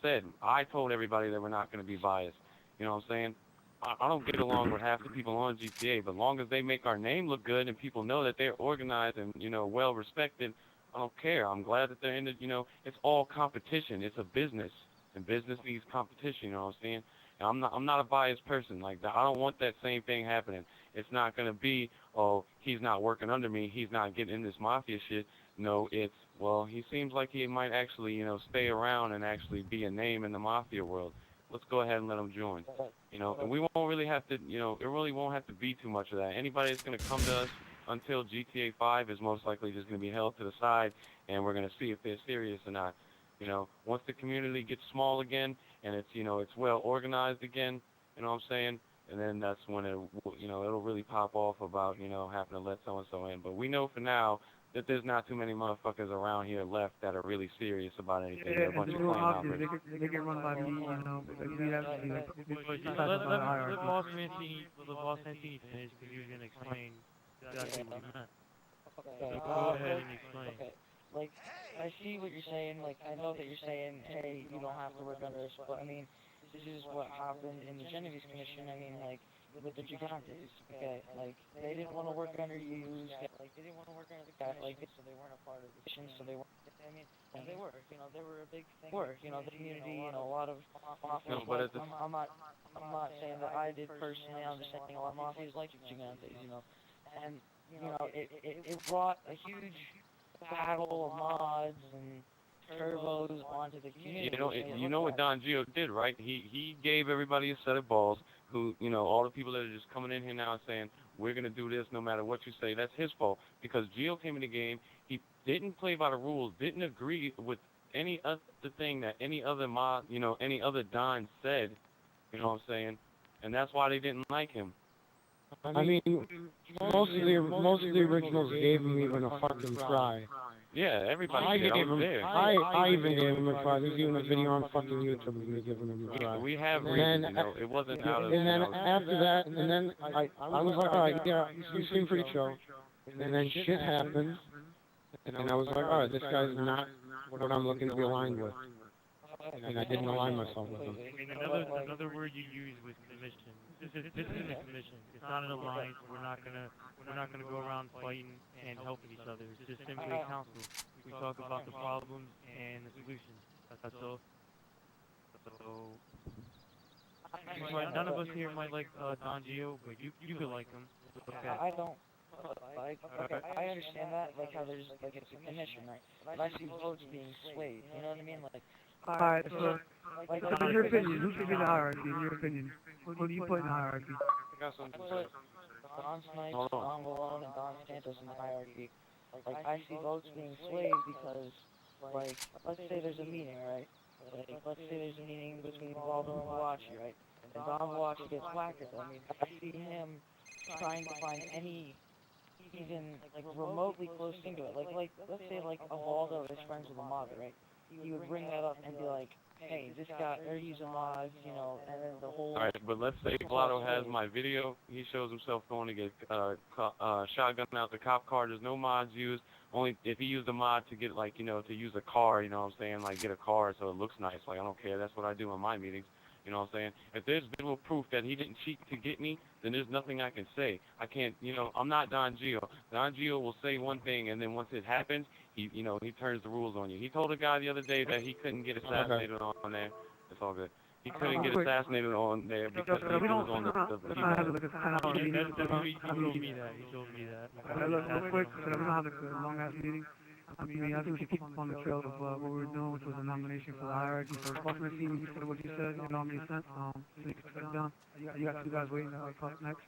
C: said, I told everybody that we're not gonna be biased. You know what I'm saying? I don't get along with half the people on GTA, but as long as they make our name look good and people know that they're organized and, well respected, I don't care. I'm glad that they're in the, it's all competition. It's a business, and business needs competition, you know what I'm saying? And I'm not a biased person like that. I don't want that same thing happening. It's not going to be, oh, he's not working under me, he's not getting in this mafia shit. No, it's, well, he seems like he might actually, stay around and actually be a name in the mafia world. Let's go ahead and let him join. And we won't really have to, it really won't have to be too much of that. Anybody that's going to come to us until GTA 5 is most likely just going to be held to the side, and we're going to see if they're serious or not. Once the community gets small again, and it's, it's well organized again, you know what I'm saying? And then that's when it'll really pop off about, having to let so-and-so in. But we know for now that there's not too many motherfuckers around here left that are really serious about anything.
G: Yeah, and the real obvious, they get run by me, because we have to be
H: let Boss Mancini finish, because he was going to explain exactly what he meant. So go ahead and explain.
E: Okay. Like, I see what you're saying. Like, I know that you're saying, hey, you don't have to work under us, but I mean, this is what happened in the Genovese Commission. I mean, like, with the Gigantes, okay? Like, they didn't want to work under you, like, they didn't want to work under the guy, like, so they weren't a part of the commission, so they weren't, I mean, and they were, they were a big thing. The community, a lot of mafias, I'm not saying that I did personally, I'm just saying a lot of mafias like Gigantes, and, it brought a huge battle of mods and turbos onto the community.
C: You know what Don Gio did, right? He gave everybody a set of balls who, all the people that are just coming in here now saying, we're going to do this no matter what you say. That's his fault. Because Gio came in the game, he didn't play by the rules, didn't agree with any other thing that any other mod, any other Don said, you know what I'm saying? And that's why they didn't like him.
A: I mean, most of the originals gave him even a fucking try.
C: Yeah, everybody
A: I
C: did.
A: I even gave him a try. There's even a video on fucking YouTube of me giving him a try.
C: We have reasons, it wasn't out of...
A: And then after that, and then I was like, alright, yeah, you seem pretty chill. And then shit happened, and I was like, alright, this guy's not what I'm looking to be aligned with. and I didn't align myself with them.
H: I mean, another word you use was commission. This isn't a commission. It's not an alliance. We're not gonna go around fighting and helping each other. It's just simply a council. We talk about the problems and the solutions. That's all. So, none of us here might like Don Gio, but you could like him. Okay.
E: I don't. Like, okay, I understand that, like how there's, like, it's a commission, right? But I see votes being swayed, you know what I mean? Like,
G: Alright, so in your opinion, who should be the hierarchy, in your opinion? Who do you put in the hierarchy?
C: I got something to say.
E: DonSniipes, Don Vallone, and Don Santos in the hierarchy. Like, I see votes being swayed because, like, let's say there's a meeting, right? Like, let's say there's a meeting between Valdo and Valachi, right? And Don Valachi gets whacked at them. I see him trying to find any even like remotely close into it. Like let's say like a Valdo is friends with a mod, right? He would bring that up and be like, hey, this guy, they're using mods, you know, and then the whole...
C: Alright, but let's say Vlado has my video. He shows himself going to get shotgun out the cop car. There's no mods used. Only if he used a mod to get, like, you know, to use a car, you know what I'm saying? Like, get a car so it looks nice. Like, I don't care. That's what I do in my meetings. You know what I'm saying? If there's visual proof that he didn't cheat to get me, then there's nothing I can say. I can't, you know, I'm not Don Gio. Don Gio will say one thing, and then once it happens, he turns the rules on you. He told a guy the other day that he couldn't get assassinated on there. It's all good. He couldn't get assassinated on there because he was on the
H: He told me that.
G: Look, real quick, so we don't have a long-ass meeting. I mean, I think we should keep on the trail of what we were doing, which was a nomination for the hierarchy. So, ultimately, you said what you said, you know what I mean, so you can put it down. You got two guys waiting to talk next.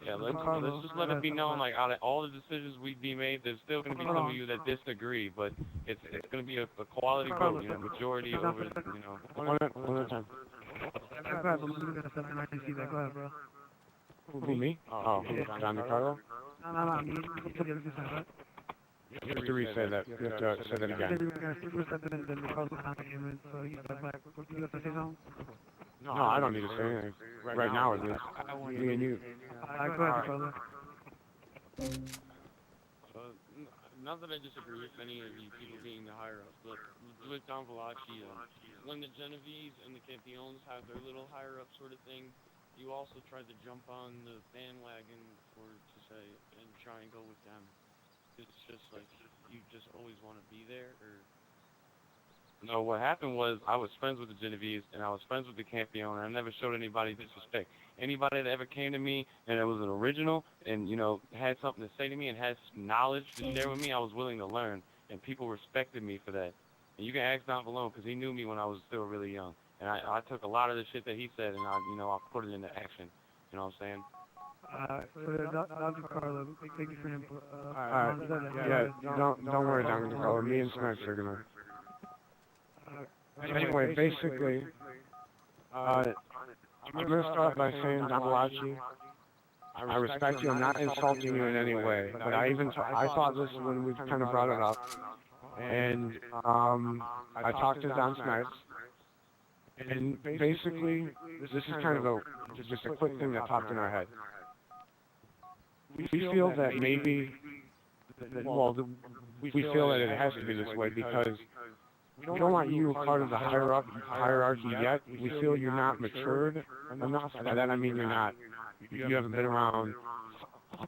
C: Yeah, let's just let it be known, like, out of all the decisions we'd be made, there's still going to be some of you that disagree, but it's going to be a quality vote, you know, majority over, you know.
A: One at a time.
G: Go ahead, but look at the stuff and I can see that. Go ahead, bro.
A: Who, me? Oh, John Ricardo?
G: No, me. You said the other side, right?
A: You have to re-say that. You have to say that again.
G: Then Ricardo came in, so he's back. You have to say something?
A: No, I don't need to say anything. Right now, at least. Me and you.
G: Go ahead, Ricardo.
C: Not that I disagree with any of you people being the higher-ups, but with Don Valachi, when the Genovese and the Campeones have their little higher-up sort of thing, you also tried to jump on the bandwagon, to say, and try and go with them. It's just like, you just always want to be there, or... No, what happened was, I was friends with the Genovese, and I was friends with the Campeone, and I never showed anybody disrespect. Anybody that ever came to me, and it was an original, and, you know, had something to say to me, and had knowledge to share with me, I was willing to learn, and people respected me for that. And you can ask Don Vallone, because he knew me when I was still really young. And I took a lot of the shit that he said, and I put it into action. You know what I'm saying?
G: So Dr. Carlo, thank you for your input.
A: Don't worry, Dr. Carlo. Me and Snipes are gonna... Anyway, basically, I'm gonna start by saying, Don Valachi, I respect you. I'm not insulting you in any way, but I thought this when we kind of brought it up, and I talked to Don Snipes, and basically, this is kind of just a quick thing that popped in our head. We feel that maybe, we feel that it has to be this way because we don't want you part of the hierarchy yet. We feel you're not matured enough. By that I mean you haven't been around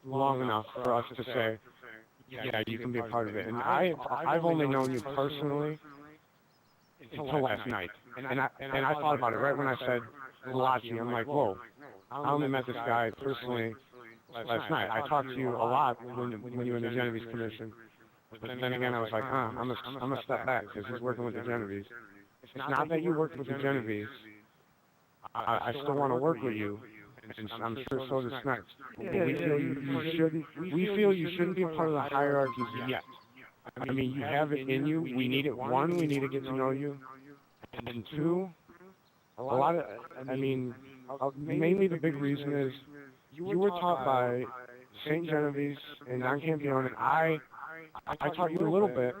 A: long enough for us to say, yeah, you can be a part of it. And I've only known you personally until last night. And I thought about it right when I said Valachi. I'm like, whoa, I only met this guy personally last night. I talked to you a lot when you were in the Genovese Commission. But then again, I was like, I'm gonna step back because he's working with the Genovese. It's not that you worked with the Genovese. I still want to work with you, and I'm sure so does Snipes. We feel you shouldn't be a part of the hierarchies yet. I mean, you have it in you. We need it. One, we need to get to know you, and two, mainly the big reason is you were taught by St. Genovese and Don Campione, and I taught you a little bit,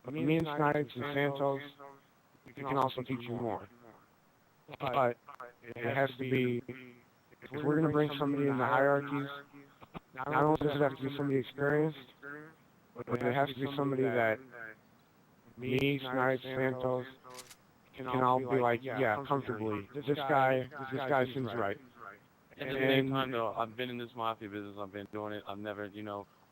A: but me and Snipes and Santos, we can also teach you more. But it has to be, if we're going to bring somebody in the hierarchies, not only does it have to be somebody experienced, but it has to be somebody that me, Snipes, Santos, can all be like, yeah, comfortably, this guy seems right.
C: At the same time, though, I've been in this mafia business. I've been doing it. I've never,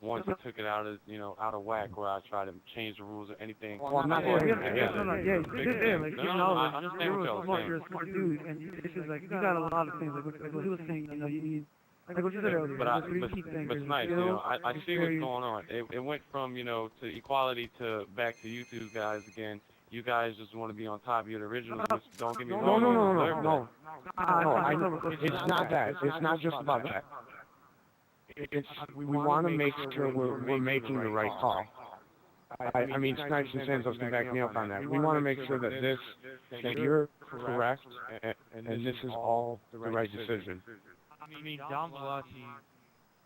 C: once took it out of whack where I try to change the rules or anything.
A: Well, I'm not saying that.
G: Yeah, like, you know,
C: I understand what y'all saying.
G: you're a smart dude, and it's just like, you got a lot of things, like what he was saying, you need, like what you said earlier,
C: But Snipes, I see what's going on. It went from, to equality to back to you two guys again. You guys just want to be on top. You're the originals. Don't get me wrong.
A: No. It's not that. It's not just about that. It's we want to make sure we're making the right call. I mean, Snipes and Santos can back me up on that. We want to make sure that you're correct and this is all the right decision.
H: I mean, Don Valachi,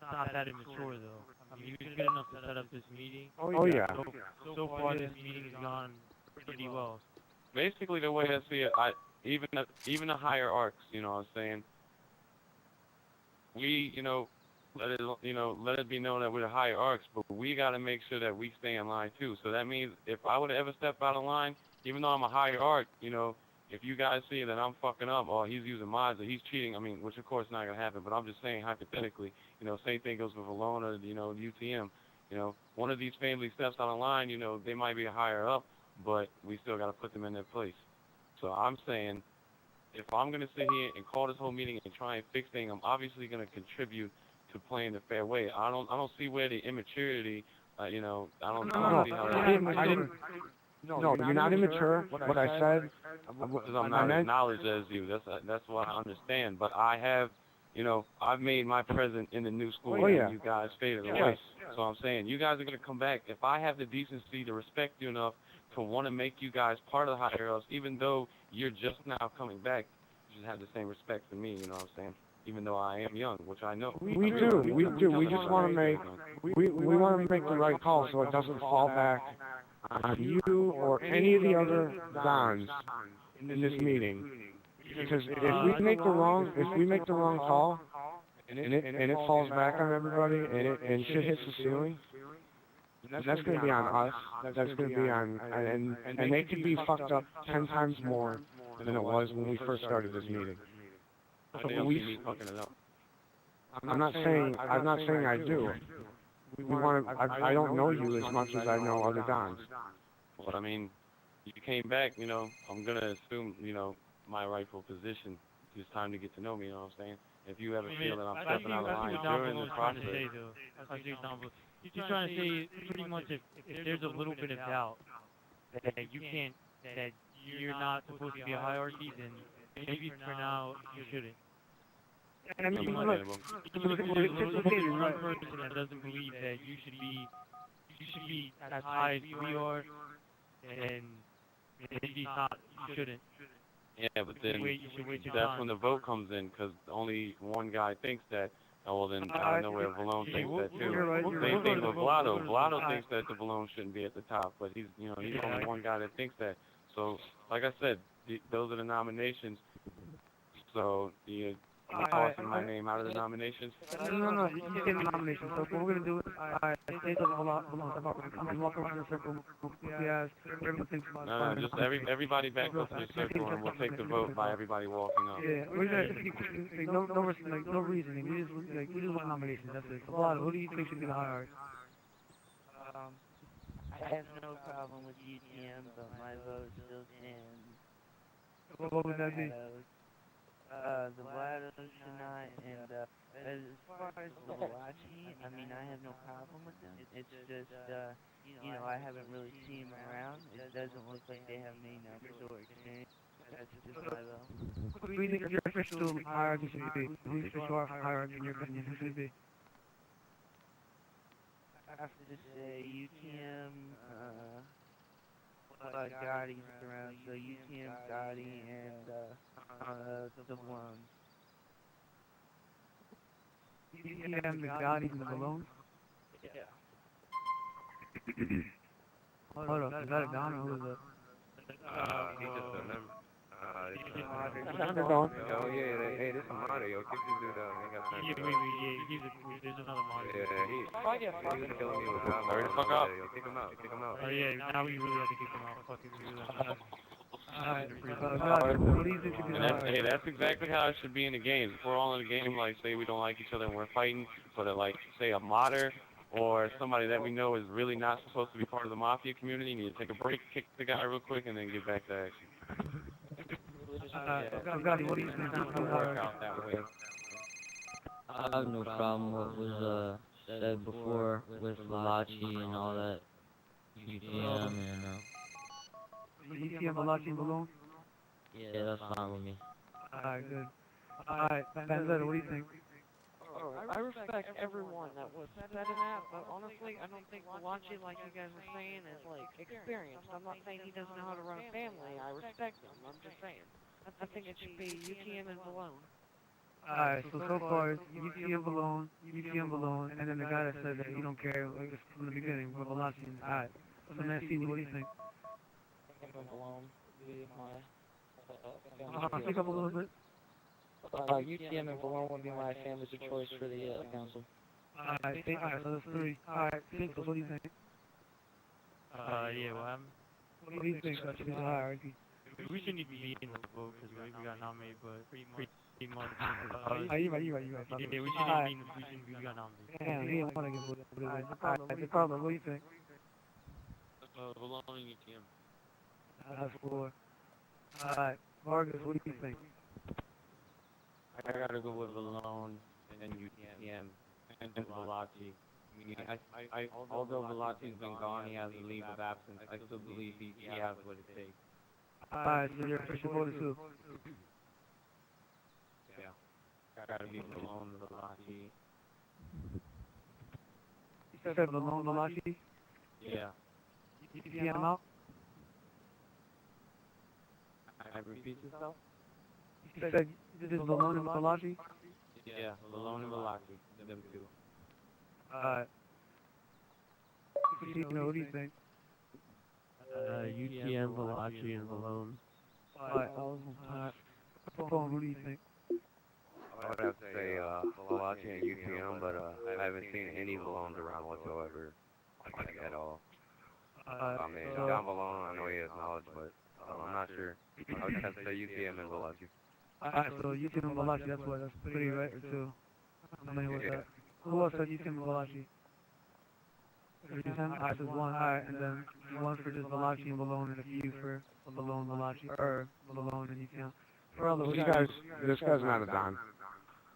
H: not that immature though. I mean, he was good enough to set up this meeting.
A: Oh yeah.
H: So far, this meeting has gone pretty well.
C: Basically, the way I see it, even the higher arcs, what I'm saying. We, let it be known that we're the higher arcs, but we got to make sure that we stay in line too. So that means if I would ever step out of line, even though I'm a higher arc, if you guys see that I'm fucking up or he's using mods or he's cheating, I mean, which of course is not gonna happen, but I'm just saying hypothetically, same thing goes with Vallone or UTM. One of these families steps out of line, they might be higher up, but we still got to put them in their place. So I'm saying, if I'm going to sit here and call this whole meeting and try and fix things, I'm obviously going to contribute to playing the fair way. I don't see where the immaturity, I don't see how that.
A: No, you're not immature. What I said,
C: I'm not acknowledged as you. That's what I understand. But I have, I've made my presence in the new school, and you guys faded away. So I'm saying, you guys are going to come back. If I have the decency to respect you enough to want to make you guys part of the higher ups, even though you're just now coming back, you should have the same respect for me, you know what I'm saying? Even though I am young, which I know.
A: We do. We just want to make, we want to make the right call so it doesn't fall back on you or any of the other Dons in this meeting. Because if we make the wrong call, and it falls back on everybody, and shit hits the ceiling, that's going to be on us. That's going to be on, and they could be fucked up 10 times more than it was when we first started this meeting. So I'm not saying I do. We want to. I don't know you as much as I know other Dons.
C: Well, I mean, you came back. I'm gonna assume my rightful position. It's time to get to know me. You know what I'm saying? If you ever feel that I'm stepping out of line during the process.
H: He's trying to say pretty much if there's a little bit of doubt that you're not supposed to be a hierarchy, then maybe for now you shouldn't.
G: I mean,
H: look, there's one person that doesn't believe that you should be as high as we are, and maybe not, you shouldn't.
C: Yeah, but then that's when the vote comes in, because only one guy thinks that. Oh, well, then I know where Vallone thinks that too. Same thing with Vlado. Vlado thinks that the Vallone shouldn't be at the top, but he's only one guy that thinks that. So, like I said, those are the nominations. So, I'm tossing my name out of the nominations.
G: No, you can't get the nominations. So what we're going to do is, I say something a lot, I'm walking around in a circle, everyone thinks about it.
C: No, just everybody back up to the circle, and we'll take the vote by everybody walking up.
G: Yeah, we're going to, no reasoning, we just want nominations, that's it. So, Vlad, who do you think should be the hierarchy?
D: I have no problem with UTM, but my vote still stands.
G: What would that be?
D: The Vlado tonight, and as far as the Valachi, I mean, I have no problem with them. It's just, I haven't really seen them around. It doesn't look like they have many numbers or experience. That's just my vote.
G: Who do you think your official hierarchy should be? Who's your official hierarchy in your opinion? Who should it be?
D: I have to say UTM, Gotti's around, so UTM, Gotti, and the Vallone.
G: UTM, the Gotti, and the Vallone?
D: Yeah.
G: Hold up, is that a Don or who is that?
F: He's just a member.
A: Don.
F: Oh yeah, hey, this is Mario. Yo, kick this dude out. Ain't got time.
H: There's another Mario.
F: Yeah, he was killing me with God.
C: Hurry the fuck up.
F: Yo, kick him out.
H: Oh yeah, now we really have to kick him out. Fuck it, we really have to.
G: Alright, what do you think should be the
C: And
G: hierarchy?
C: that's exactly how it should be in the games. If we're all in a game, like, say we don't like each other and we're fighting, but like, say a modder or somebody that we know is really not supposed to be part of the Mafia community, you need to take a break, kick the guy real quick, and then get back to action.
G: Scotty, what do you think should be the hierarchy?
I: Out that way.
K: I have no problem with what was said before with Valachi and all that. UTM and
G: UTM, Valachi, and Vallone?
K: yeah, that's fine with me.
G: Alright, good. Alright, Vanzetta, what do you think?
E: I respect everyone that was said in that, but honestly, I don't think Valachi, like you guys were saying, is like experienced. I'm not saying he doesn't know how to run a family. I respect him. I'm just saying. I think it should be UTM and Vallone.
G: Alright, so far it's UTM Vallone, and then the guy that said that he don't care like, from the beginning with Valachi. Alright, so Nancy, what do you think?
E: Vallone be
G: Speak up a little bit.
E: UTM and Vallone would be my families of choice for the council.
G: Alright, so that's 3. Alright, what do you think?
H: Yeah, well,
G: What do you think should be the hierarchy?
H: we shouldn't even be in the vote because we got nominated, but pretty much.
G: You right.
H: Yeah, we shouldn't be we got nominated.
G: Damn, he don't want to get voted in. Alright, the problem, what do you think?
C: Vallone and UTM.
G: That's 4. Alright, Vargas, what do you think?
I: I gotta go with Vallone and UTM and Valachi. I mean, although Valachi's been gone, he has a leave of absence. I still believe he has what it takes.
G: Alright, so you're official voter too.
I: Yeah. Gotta be Vallone, Valachi.
G: You said Vallone, Valachi?
I: Yeah.
G: UTM out?
I: I repeat yourself?
G: You said this is Vallone and Valachi?
I: Yeah, Vallone and Valachi. Them two.
G: Alright. What do you think?
H: UTM, Valachi, and Vallone.
G: Alright, Phone, what do you think?
F: I would have to say Valachi and UTM, but I haven't seen any Vallones around whatsoever, like at all. I mean, Don Vallone, I know he has knowledge, but I'm not sure. I would have to say UTM and Valachi.
G: Alright, so UTM and Valachi, that's 3, right? Or 2? How many was that? Who else said UTM and Valachi? Alright, so 1, alright, and then 1 for just Valachi and Vallone, and a few for Vallone, Valachi, or Vallone and UTM. For other,
A: This guy's not a Don.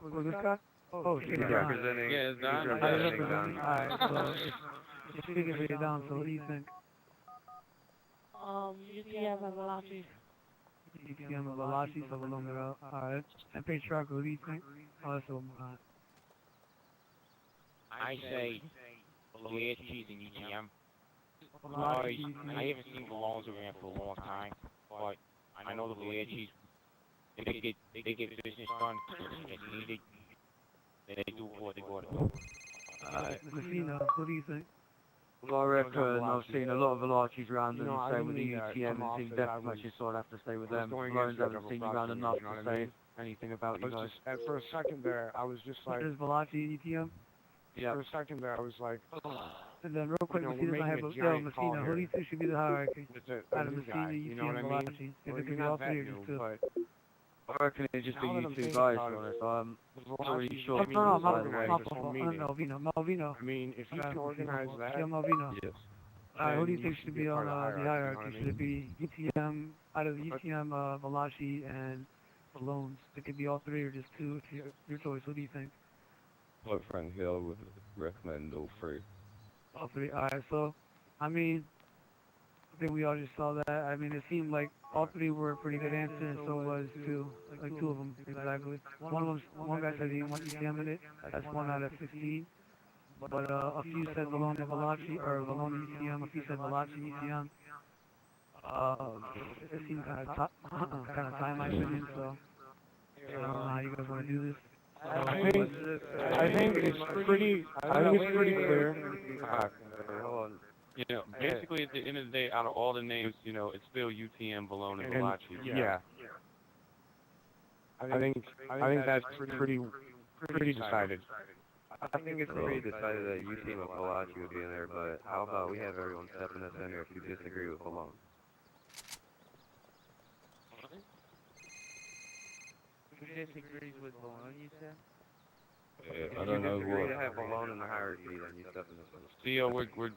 G: Was this guy? Oh, shit.
F: He's representing,
C: Yeah, it's Don.
F: he's representing Don.
G: Alright, so it's speaking for you down, so what do you think?
E: UTM and Valachi.
G: UTM and Valachi, so Vallone are out. Alright. And Patriarchal, what do you think? Oh, that's all right.
J: I say Valachi and UTM.
G: Valachi,
J: I haven't seen Vallones around for a long time, but I know the Valachis, they get business done, it's needed, they do what they gotta do.
G: Alright, Messina, what do you think?
L: Well, I reckon I've seen a lot of Valachis around and same with the UTM and things definitely, so I'll have to stay with them. Valones haven't seen you around enough to say anything about you guys.
A: For a second there, I was just like,
G: There's Valachi, UTM?
L: Yeah.
A: for a second there, I was like,
G: And then real quick,
A: You know,
G: Messina's
A: we're
G: not here,
A: making
G: but
A: a giant call
G: Messina, who do you think should be the hierarchy? Out of
A: new
G: Messina,
A: guy, you know what I
G: UTM,
A: mean?
G: Valachi? If
A: Well,
G: it could
A: he's
G: be all
A: not that
G: 3 or
A: new,
G: just 2?
A: but
L: I reckon it'd just be
A: now that
L: you
A: I'm
L: two
A: thinking
L: guys,
A: about
L: to
A: it,
L: be honest. I'm not really sure.
G: No,
A: meeting.
G: Malvino.
A: I mean, if you can organize that,
G: Yeah, Malvino.
L: Yes.
G: Who do you
A: then
G: think
A: you
G: should
A: be
G: be
A: part
G: on
A: of the
G: the
A: hierarchy,
G: hierarchy?
A: you know what I
G: Should it be UTM, out of the UTM, Valachi, and Vallones? It could be all 3 or just 2, if your choice. What do you think?
F: Quite frankly, I would recommend all 3.
G: All 3. Alright, so, I mean, I think we all just saw that. I mean, it seemed like all 3 were a pretty good answer, and so was 2. Like 2 of them, exactly. One guy said he didn't want UTM in it. That's 1 out of 15. But a few said Vallone and Valachi, or Vallone and UTM. A few said Valachi and UTM. It seemed kind of tie in my opinion, so I don't know how you guys want to do this.
A: I think it's pretty clear.
F: Hold on.
C: You know, basically at the end of the day, out of all the names, you know, it's still UTM, Vallone, and Valachi.
A: Yeah. I think that's pretty decided.
F: I think it's pretty decided that UTM and Valachi would be in there, but how about we have everyone stepping us in there if you disagree with Vallone?
D: Who disagrees with Vallone, you said?
F: I don't know who to have Vallone in the hierarchy, then you step in the center.
C: So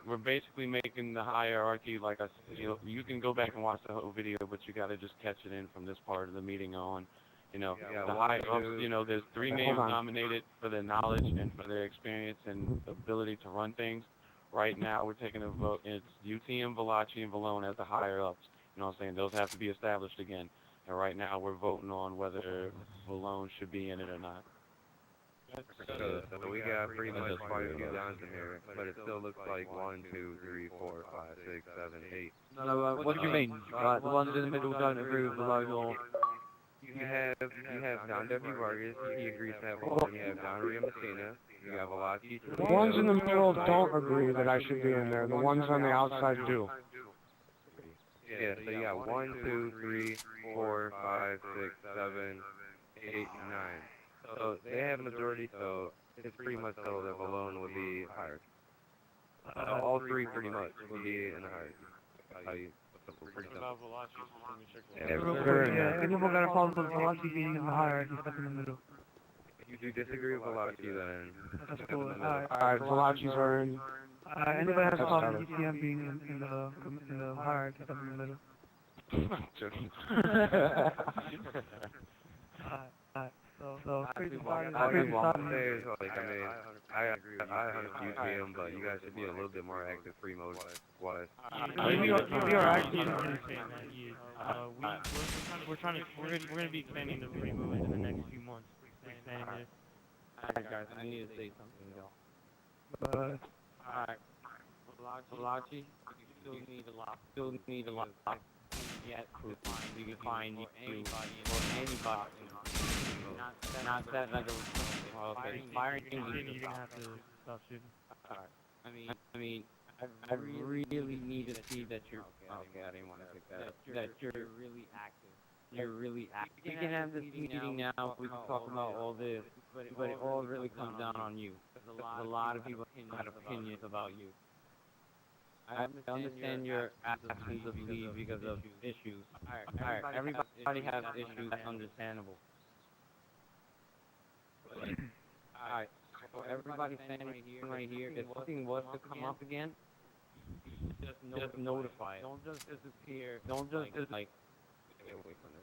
C: we're basically making the hierarchy like I said. You can go back and watch the whole video, but you got to just catch it in from this part of the meeting on. The higher ups. There's 3 names nominated for their knowledge and for their experience and ability to run things. Right now, we're taking a vote. It's UTM, Valachi, and Vallone as the higher ups. You know what I'm saying? Those have to be established again. And right now, we're voting on whether Vallone should be in it or not.
F: So we got pretty much quite a few Dons in here, but it still looks like 1, 2, 3, 4, 5, 6, 7, 8.
L: No, what do you mean? Like, the ones in the middle don't agree with Vallone, or...
F: You have Don W. Vargas, he agrees to have Vallone. You have Don Messina, you have Valachi.
A: The ones in the middle don't agree that I should be in there. The ones on the outside do.
F: Yeah, so you got 1, 2, 3, 4, 5, 6, 7, 8, 9. So they have majority, so it's pretty much settled that Vallone would be hired. All 3 pretty much would be in the hierarchy.
H: What about Valachi? Let me check that.
A: Yeah,
G: anyone got a problem with Valachi being in the hierarchy, step in the middle.
F: If you do disagree with Valachi, then...
G: That's cool.
A: Alright, Valachi's are in.
G: Anybody has a problem with UTM being in the hierarchy, step in the middle.
C: Joking.
G: So pretty solid.
F: I agree with I agree with UTM, but you guys should be a little bit more active free mode wise.
H: We are actually saying that. We're gonna be expanding the free mode in the next few months. Expanding it.
I: Alright guys, I need to say something though. Alright. Valachi, you still need a lot. Yet to find you or anybody. Not that like firing things.
H: You're gonna have to stop shooting.
I: Alright. I mean, I really need to see that you're. Okay, I didn't want to pick that up. That you're really active. You're really active. You can have this meeting now. We can talk about all this, but it all really comes down on you. There's a lot of people have opinions about you. I understand your absence of leave because of issues. Alright, everybody has issues, that's understandable. Alright, so everybody standing right here, if something was to come up again, just notify it. Don't just disappear. Don't just like get away from this.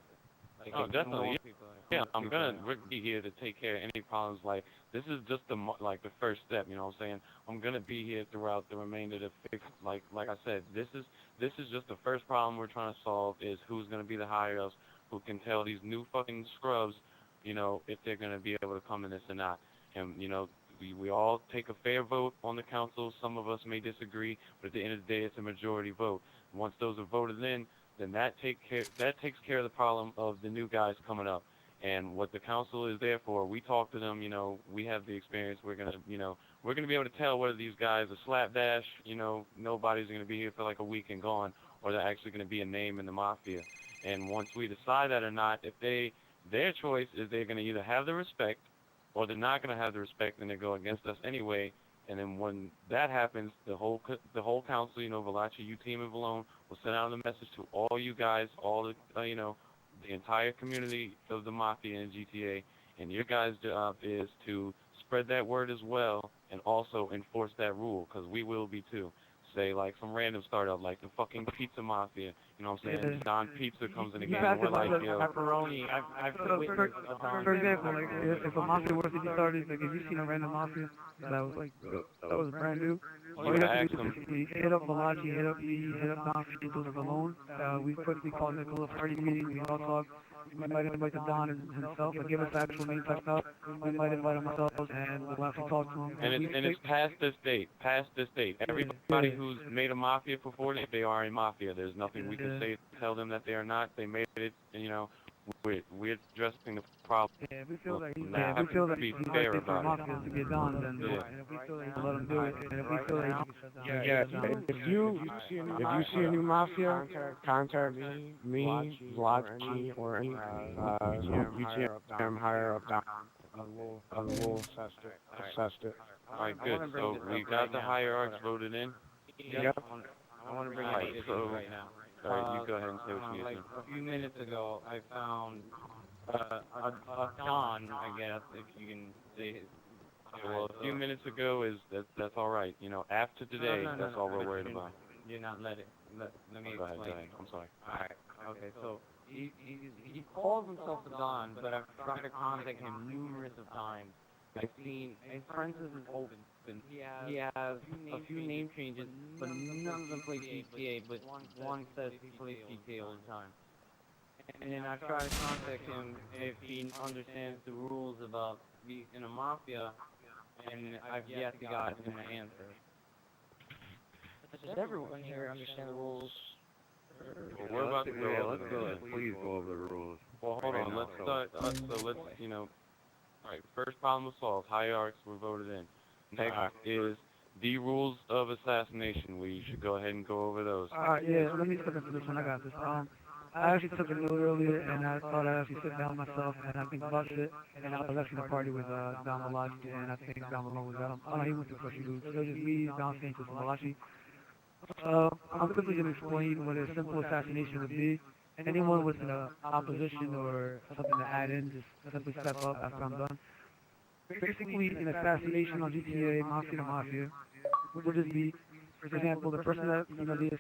I: Like,
C: oh, definitely. Yeah, we're be here to take care of any problems. Like, this is just the first step. You know what I'm saying? I'm gonna be here throughout the remainder to fix. Like I said, this is just the first problem we're trying to solve. Is who's gonna be the higher ups who can tell these new fucking scrubs, if they're gonna be able to come in this or not. And we all take a fair vote on the council. Some of us may disagree, but at the end of the day, it's a majority vote. Once those are voted in, then that takes care of the problem of the new guys coming up. And what the council is there for, we talk to them, we have the experience. We're gonna be able to tell whether these guys are slapdash, nobody's gonna be here for like a week and gone, or they're actually gonna be a name in the Mafia. And once we decide that or not, if their choice is they're gonna either have the respect, or they're not gonna have the respect and they go against us anyway. And then when that happens, the whole council, Valachi, UTM, and Vallone will send out a message to all you guys, all the, the entire community of the Mafia and GTA. And your guys' job is to spread that word as well and also enforce that rule, because we will be too. Say, like, some random startup, like the fucking Pizza Mafia, you know what I'm saying? Don Pizza comes in again, and we're like, yo.
I: Pepperoni,
G: For example, like, if a Mafia were to be started, like, if you seen a random Mafia that was brand new, all you have to do is hit up Valachi, hit up me, hit up Don Vallone. We quickly called it a little party meeting, we all talked. We might invite the Don himself, but give us the actual name text out. We might invite him ourselves, and we'll have to talk to him.
C: And it's past this date. Everybody who's made a Mafia before, if they are a Mafia, there's nothing we can say to tell them that they are not. They made it, we're addressing the problem.
G: Yeah, we feel like he's
C: be fair about
G: Mafia to get done, then if we feel like let him do it, and if we feel like
A: if you see a new Mafia, contact me, Valachi, or any UTM higher up down. We'll assess it.
C: Alright, good. So we got the hierarchs voted in?
A: Yep.
I: I want to bring up an issue right now.
C: Alright, you go ahead and say what you need to
I: say. A few minutes ago, I found a ask if you can say his.
C: Well, a few minutes ago that's all right. You know, after today, that's all we're worried about.
I: You're not let me
C: Go ahead.
I: explain.
C: I'm sorry.
I: Alright, okay, so he calls himself a Don, but I've tried to contact him numerous of times. I've seen his parentheses is open. He has a few name changes, but none of them play GTA, but one says he plays GTA all the time. And then I've tried to contact him if he understands the rules about being in a mafia, and I've yet to get him an answer.
E: Does everyone here understand the rules?
C: Well, we're about to go over
F: let's go. Please go over the rules.
C: Well, hold on. Let's start. Let's, you know. All right. First problem was solved. Hierarchs were voted in. Next is the rules of assassination. We should go ahead and go over those.
G: Yeah, let me step into this one. I got this. I actually took a note earlier, and I thought I'd actually sit down myself and I think about it. And I was actually at a party with Don Valachi, and I think Don Vallone was at him. Oh, no, he went to Fresh News. So it was just me, Don Santos, and Valachi. I'm simply going to explain what a simple assassination would be. Anyone with an opposition or something to add in, just simply step up after I'm done. Basically, an assassination on GTA, Mafia to Mafia, would just be, for example, the person that, you know, the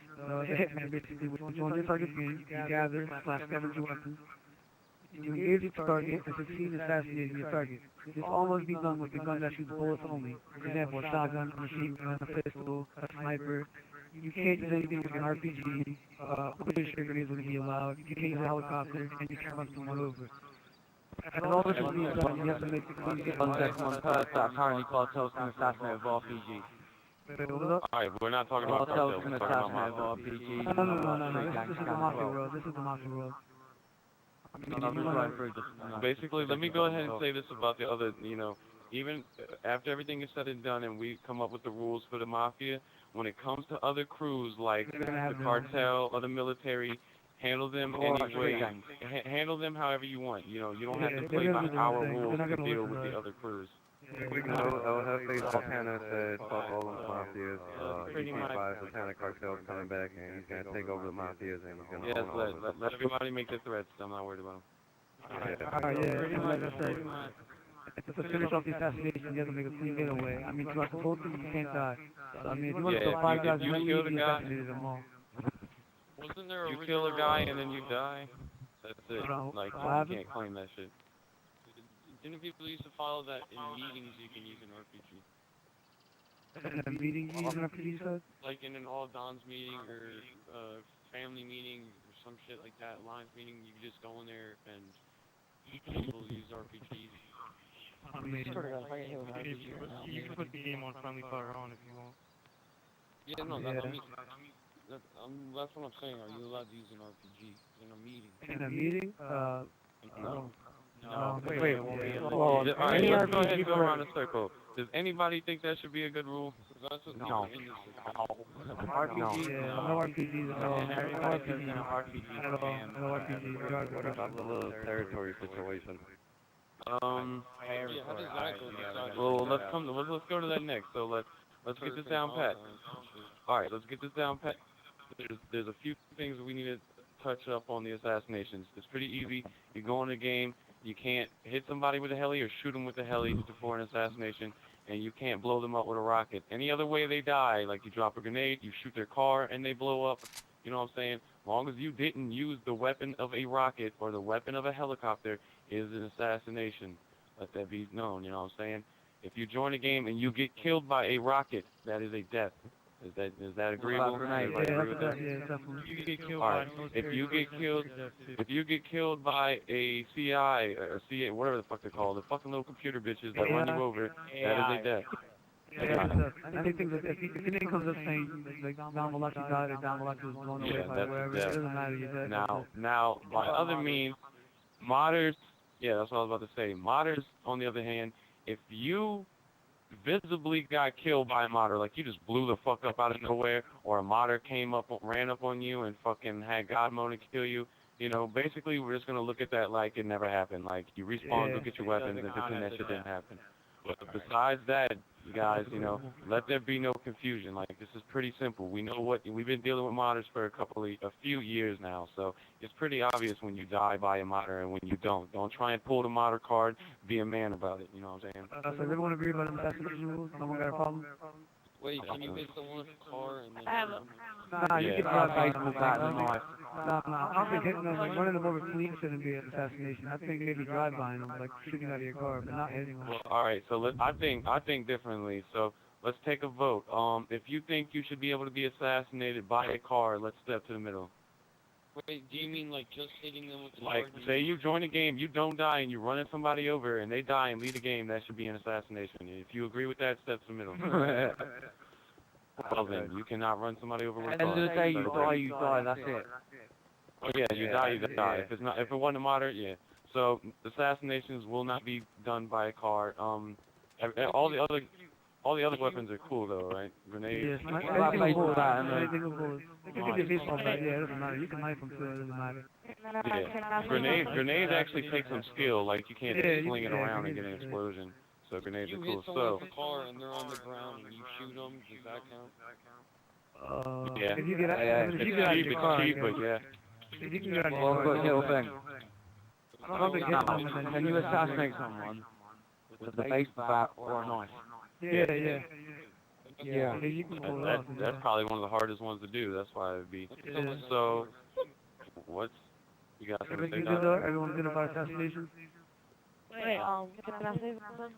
G: hitman basically would join the target game, you gather, scavenge your weapons, you engage your target, and succeed in assassinating your target. This all must be done with a gun that shoots bullets only. For example, a shotgun, a machine gun, a pistol, a sniper. You can't use anything like an RPG, laser grenades wouldn't be allowed, you can't use a helicopter, and you can't run someone over. And all this is being done, you have to make the clean hit.
L: One currently cartels can assassinate with RPG.
C: Alright, we're not talking about
L: Cartels
C: cartels.
L: can
C: We're talking
L: assassinate
C: about
L: with RPG.
G: No. This is the Mafia world. This is the Mafia world.
C: Basically, let me go ahead and say this about the other, you know, even after everything is said and done and we come up with the rules for the Mafia, when it comes to other crews like the cartel or the military, handle them any way, handle them however you want. You know, you don't have to play by our rules to deal with the other crews.
F: El Jefe Santana said, fuck all the mafias. EP5 Santana cartel's coming back and he's going to take over the mafias and he's going to
C: Yes,
F: own all of them.
C: let everybody make their threats. I'm not worried about them.
G: Yeah, like I said, to finish off the assassination, you have to make a clean getaway. I mean, to us both, you can't die. So, I mean, if you want to kill 5 guys, you assassinated them all.
I: Wasn't there
C: You kill a guy and then you die, that's it. Like, you can't claim that shit.
I: Didn't people used to follow that in meetings you can use an RPG?
G: In a meeting, you use an RPG, you said?
I: Like in an all Don's meeting or family meeting or some shit like that, Alliance meeting, you can just go in there and people use RPGs.
H: I mean, you can put the game on friendly fire on if you want.
I: Yeah, no, that's what I'm saying. Are you allowed to use an RPG in a meeting?
G: In a meeting?
I: No.
C: Wait. Alright, let's go ahead and go around the circle. Does anybody think that should be a good rule?
I: No.
G: RPG? No RPGs at all. No RPGs.
F: What about the little territory situation?
C: Well, let's go to that next. So let's get this down pat. All right, let's get this down pat. There's a few things we need to touch up on the assassinations. It's pretty easy. You go in the game, you can't hit somebody with a heli or shoot them with a heli before an assassination, and you can't blow them up with a rocket. Any other way they die, like you drop a grenade, you shoot their car, and they blow up. You know what I'm saying? As long as you didn't use the weapon of a rocket or the weapon of a helicopter, is an assassination. Let that be known, you know what I'm saying? If you join a game and you get killed by a rocket, that is a death. Is that agreeable? Everybody agree with that?
G: Yeah, definitely.
H: You get killed
C: All right.
H: by
C: If you get killed by a CI or CA, whatever the fuck they're called, the fucking little computer bitches that run you over, that is a death.
G: I think if your name comes up saying like Don Valachi died or Don Valachi was blown away by wherever, it doesn't matter. You're dead.
C: Now, by other means, modders. Yeah, that's what I was about to say. Modders, on the other hand, if you visibly got killed by a modder, like you just blew the fuck up out of nowhere, or a modder ran up on you and fucking had God mode to kill you, you know, basically we're just gonna look at that like it never happened. Like you respawn, go get your weapons, and pretend that shit didn't happen. But besides that, guys, let there be no confusion. Like, this is pretty simple. We know we've been dealing with modders for a few years now, so it's pretty obvious when you die by a modder and when you don't. Don't try and pull the modder card. Be a man about it. You know what I'm saying?
G: So everyone agree about the assassination rules? No one got a problem?
I: Wait, can you hit someone with a car and then...
G: Nah, you can drive by baseball bat and knife. Nah, I don't think hitting them, running them over clean shouldn't be an assassination. I think maybe drive-bying them, like shooting out of your car, but not hitting them.
C: Well, all right, so I think differently. So let's take a vote. If you think you should be able to be assassinated by a car, let's step to the middle.
I: Wait, do you mean like just hitting them with the
C: Like,
I: car?
C: say you join a game, you don't die, and you're running somebody over, and they die and lead the game, that should be an assassination. If you agree with that, step to the middle. Well then, you cannot run somebody over with a car.
L: End of the day, you die, that's it.
C: Oh yeah, you die. If it wasn't a modder, yeah. So assassinations will not be done by a car. All the other weapons are cool though, right? Grenades.
G: Yes, anything with that, anything with bullets. It could be a baseball bat, yeah, it doesn't matter. You can knife them too, it doesn't matter.
C: Yeah. Grenades actually take some skill. Like you can't just sling it around and get an explosion. So grenades are cool.
I: You hit someone with a car and they're on the ground and you shoot them. Does that count?
C: Yeah.
G: If you get out of your car,
C: it's cheap, but yeah.
G: If you can get out of your
L: Well,
G: car,
L: I've got a little thing.
G: I don't think hitting them is
L: Can you assassinate someone with a baseball bat or a knife?
G: Yeah. You can pull it off.
C: That's probably one of the hardest ones to do. That's why it'd be. So, you got something to say now?
G: Everyone's good about assassinations?
M: Wait, can I say something?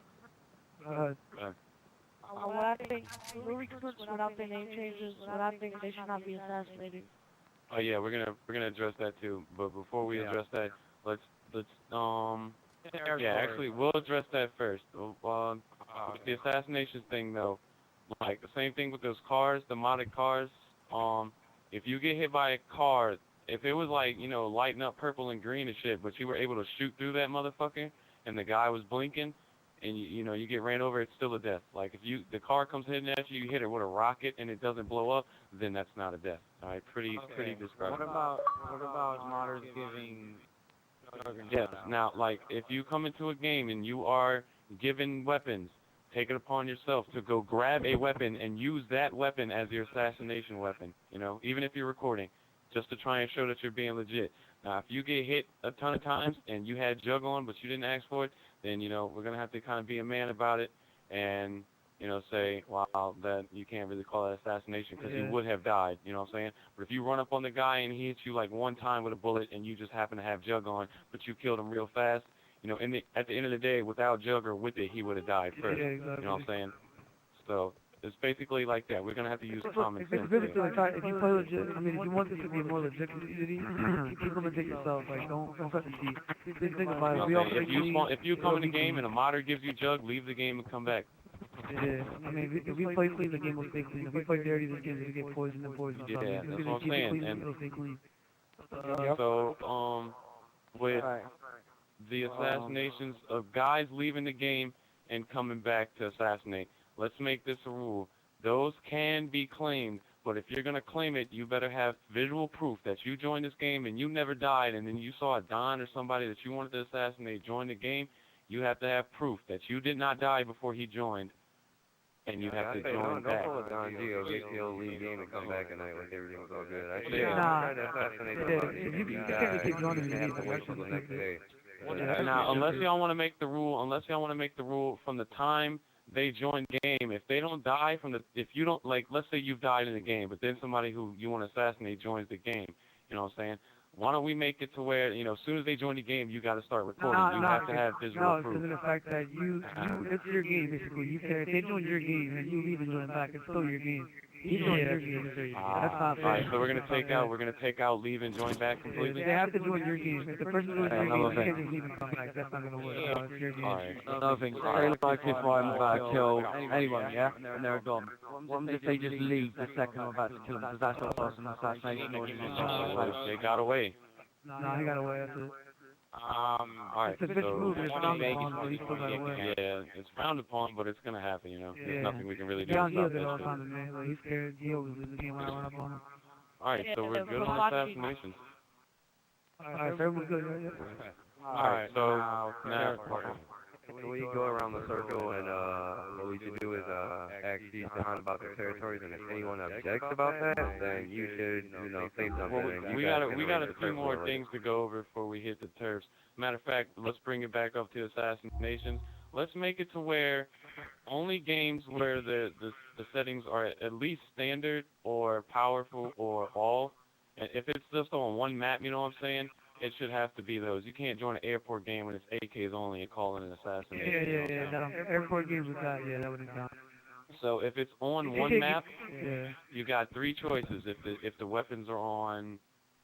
G: Go ahead.
M: What I think, the recruits without their name changes, what I think they should not be assassinated.
C: Oh yeah, we're gonna address that too. But before we address that, let's actually we'll address that first. With the assassination thing though, like the same thing with those cars, the modded cars. If you get hit by a car, if it was like lighting up purple and green and shit, but you were able to shoot through that motherfucker, and the guy was blinking, and you get ran over, it's still a death. Like if the car comes hitting at you, you hit it with a rocket and it doesn't blow up, then that's not a death. All right, pretty descriptive.
I: What about modders giving...
C: Yes. Now, like if you come into a game and you are given weapons, take it upon yourself to go grab a weapon and use that weapon as your assassination weapon. Even if you're recording, just to try and show that you're being legit. Now, if you get hit a ton of times and you had jug on but you didn't ask for it, then, we're going to have to kind of be a man about it and, say, wow, that you can't really call that assassination because you would have died, you know what I'm saying? But if you run up on the guy and he hits you like one time with a bullet and you just happen to have jug on, but you killed him real fast, at the end of the day, without jug or with it, he would have died first, you know what I'm saying? So it's basically like that. We're going to have to use common sense.
G: It's basically like, if you play legit, if you want this to be more legit community, keep them legit yourself. Like, don't cut the cheat. Think about it.
C: If you come in the game and a modder gives you jug, leave the game and come back.
G: Yeah, if we play clean, the game will stay clean. If we play dirty, the game will get poisoned and poisoned.
C: Yeah, that's what I'm saying.
G: It'll stay clean.
C: So, with the assassinations of guys leaving the game and coming back to assassinate, let's make this a rule. Those can be claimed, but if you're going to claim it, you better have visual proof that you joined this game and you never died, and then you saw a Don or somebody that you wanted to assassinate join the game. You have to have proof that you did not die before he joined, and you have to join back.
F: Don't pull a Don Gio, get killed, leave game, and come back at night like everything was all good. I
G: Nah.
F: tried to assassinate somebody.
G: You can't keep joining the
F: You have to
G: game.
F: wait till the next day.
C: Now, unless y'all want to make the rule from the time they join game, if they don't die if you don't, like, let's say you've died in the game, but then somebody who you want to assassinate joins the game, you know what I'm saying? Why don't we make it to where, as soon as they join the game, you got to start recording. You have to have visual proof.
G: No, it's the fact that it's your game, basically. If they join your game and you leave and join back, it's still your game. He joined your game. That's not fair.
C: Alright, so we're gonna take out leave and join back completely.
G: They have to join your game. If the person joins your game, you can't just leave and come back. That's not gonna work. No, it's your game.
C: Alright.
L: Another thing, say like if I'm about to kill anyone, yeah, and they're gone. What if they just leave the second I'm about to kill them? Does that still pass an assassination or
C: They got away.
G: No, he got away. That's it.
C: Alright,
G: it's a bitch move. It's frowned upon, but he still got away.
C: Yeah, it's frowned upon, but it's gonna happen. There's nothing we can really do.
G: John Gio did all the time to me. Like, he's scared. Gio was losing the game when I run up on him.
C: Alright, so we're good on assassinations.
G: Alright, so everyone's good.
C: Alright, so now
F: we go around the circle and what we should do is ask these Don about their territories, and if anyone objects about that, then you should, say something.
C: Well, we got a few more things to go over before we hit the turfs. Matter of fact, let's bring it back up to assassinations. Let's make it to where only games where the settings are at least standard or powerful or all. And if it's just on one map, you know what I'm saying? It should have to be those. You can't join an airport game when it's AKs only and call it an assassination.
G: Yeah. Airport games with that, that wouldn't count.
C: So if it's on one map, you got three choices. If the weapons are on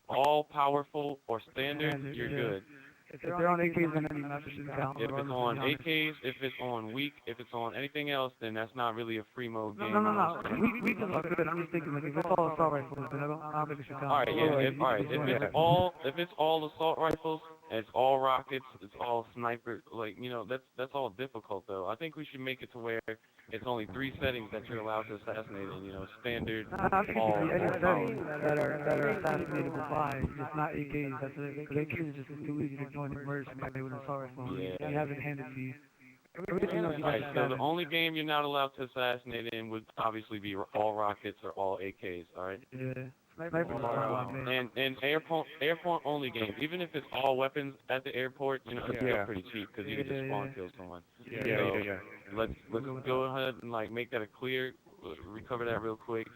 C: all powerful or standard, you're good.
G: If they're on AKs, then any map should count.
C: If it's on AKs, if it's on weak, if it's on anything else, then that's not really a free mode game.
G: No. Weak is all good. I'm just thinking, like, if it's all assault rifles, then I don't think it should count.
C: Alright, if it's all assault rifles, it's all rockets, it's all sniper, that's all difficult though. I think we should make it to where it's only three settings that you're allowed to assassinate in, standard,
G: I think
C: all,
G: any settings that are assassinatable by, just not AKs. That's it. Because AKs is just too easy to join and merge somebody with an assault rifle. You have it handed to you.
C: Alright, so the only game you're not allowed to assassinate in would obviously be all rockets or all AKs, alright?
G: Yeah.
C: And airport only games, even if it's all weapons at the airport, it's still pretty cheap because you can just spawn kill someone. Let's go ahead and make that a clear. Recover that real quick.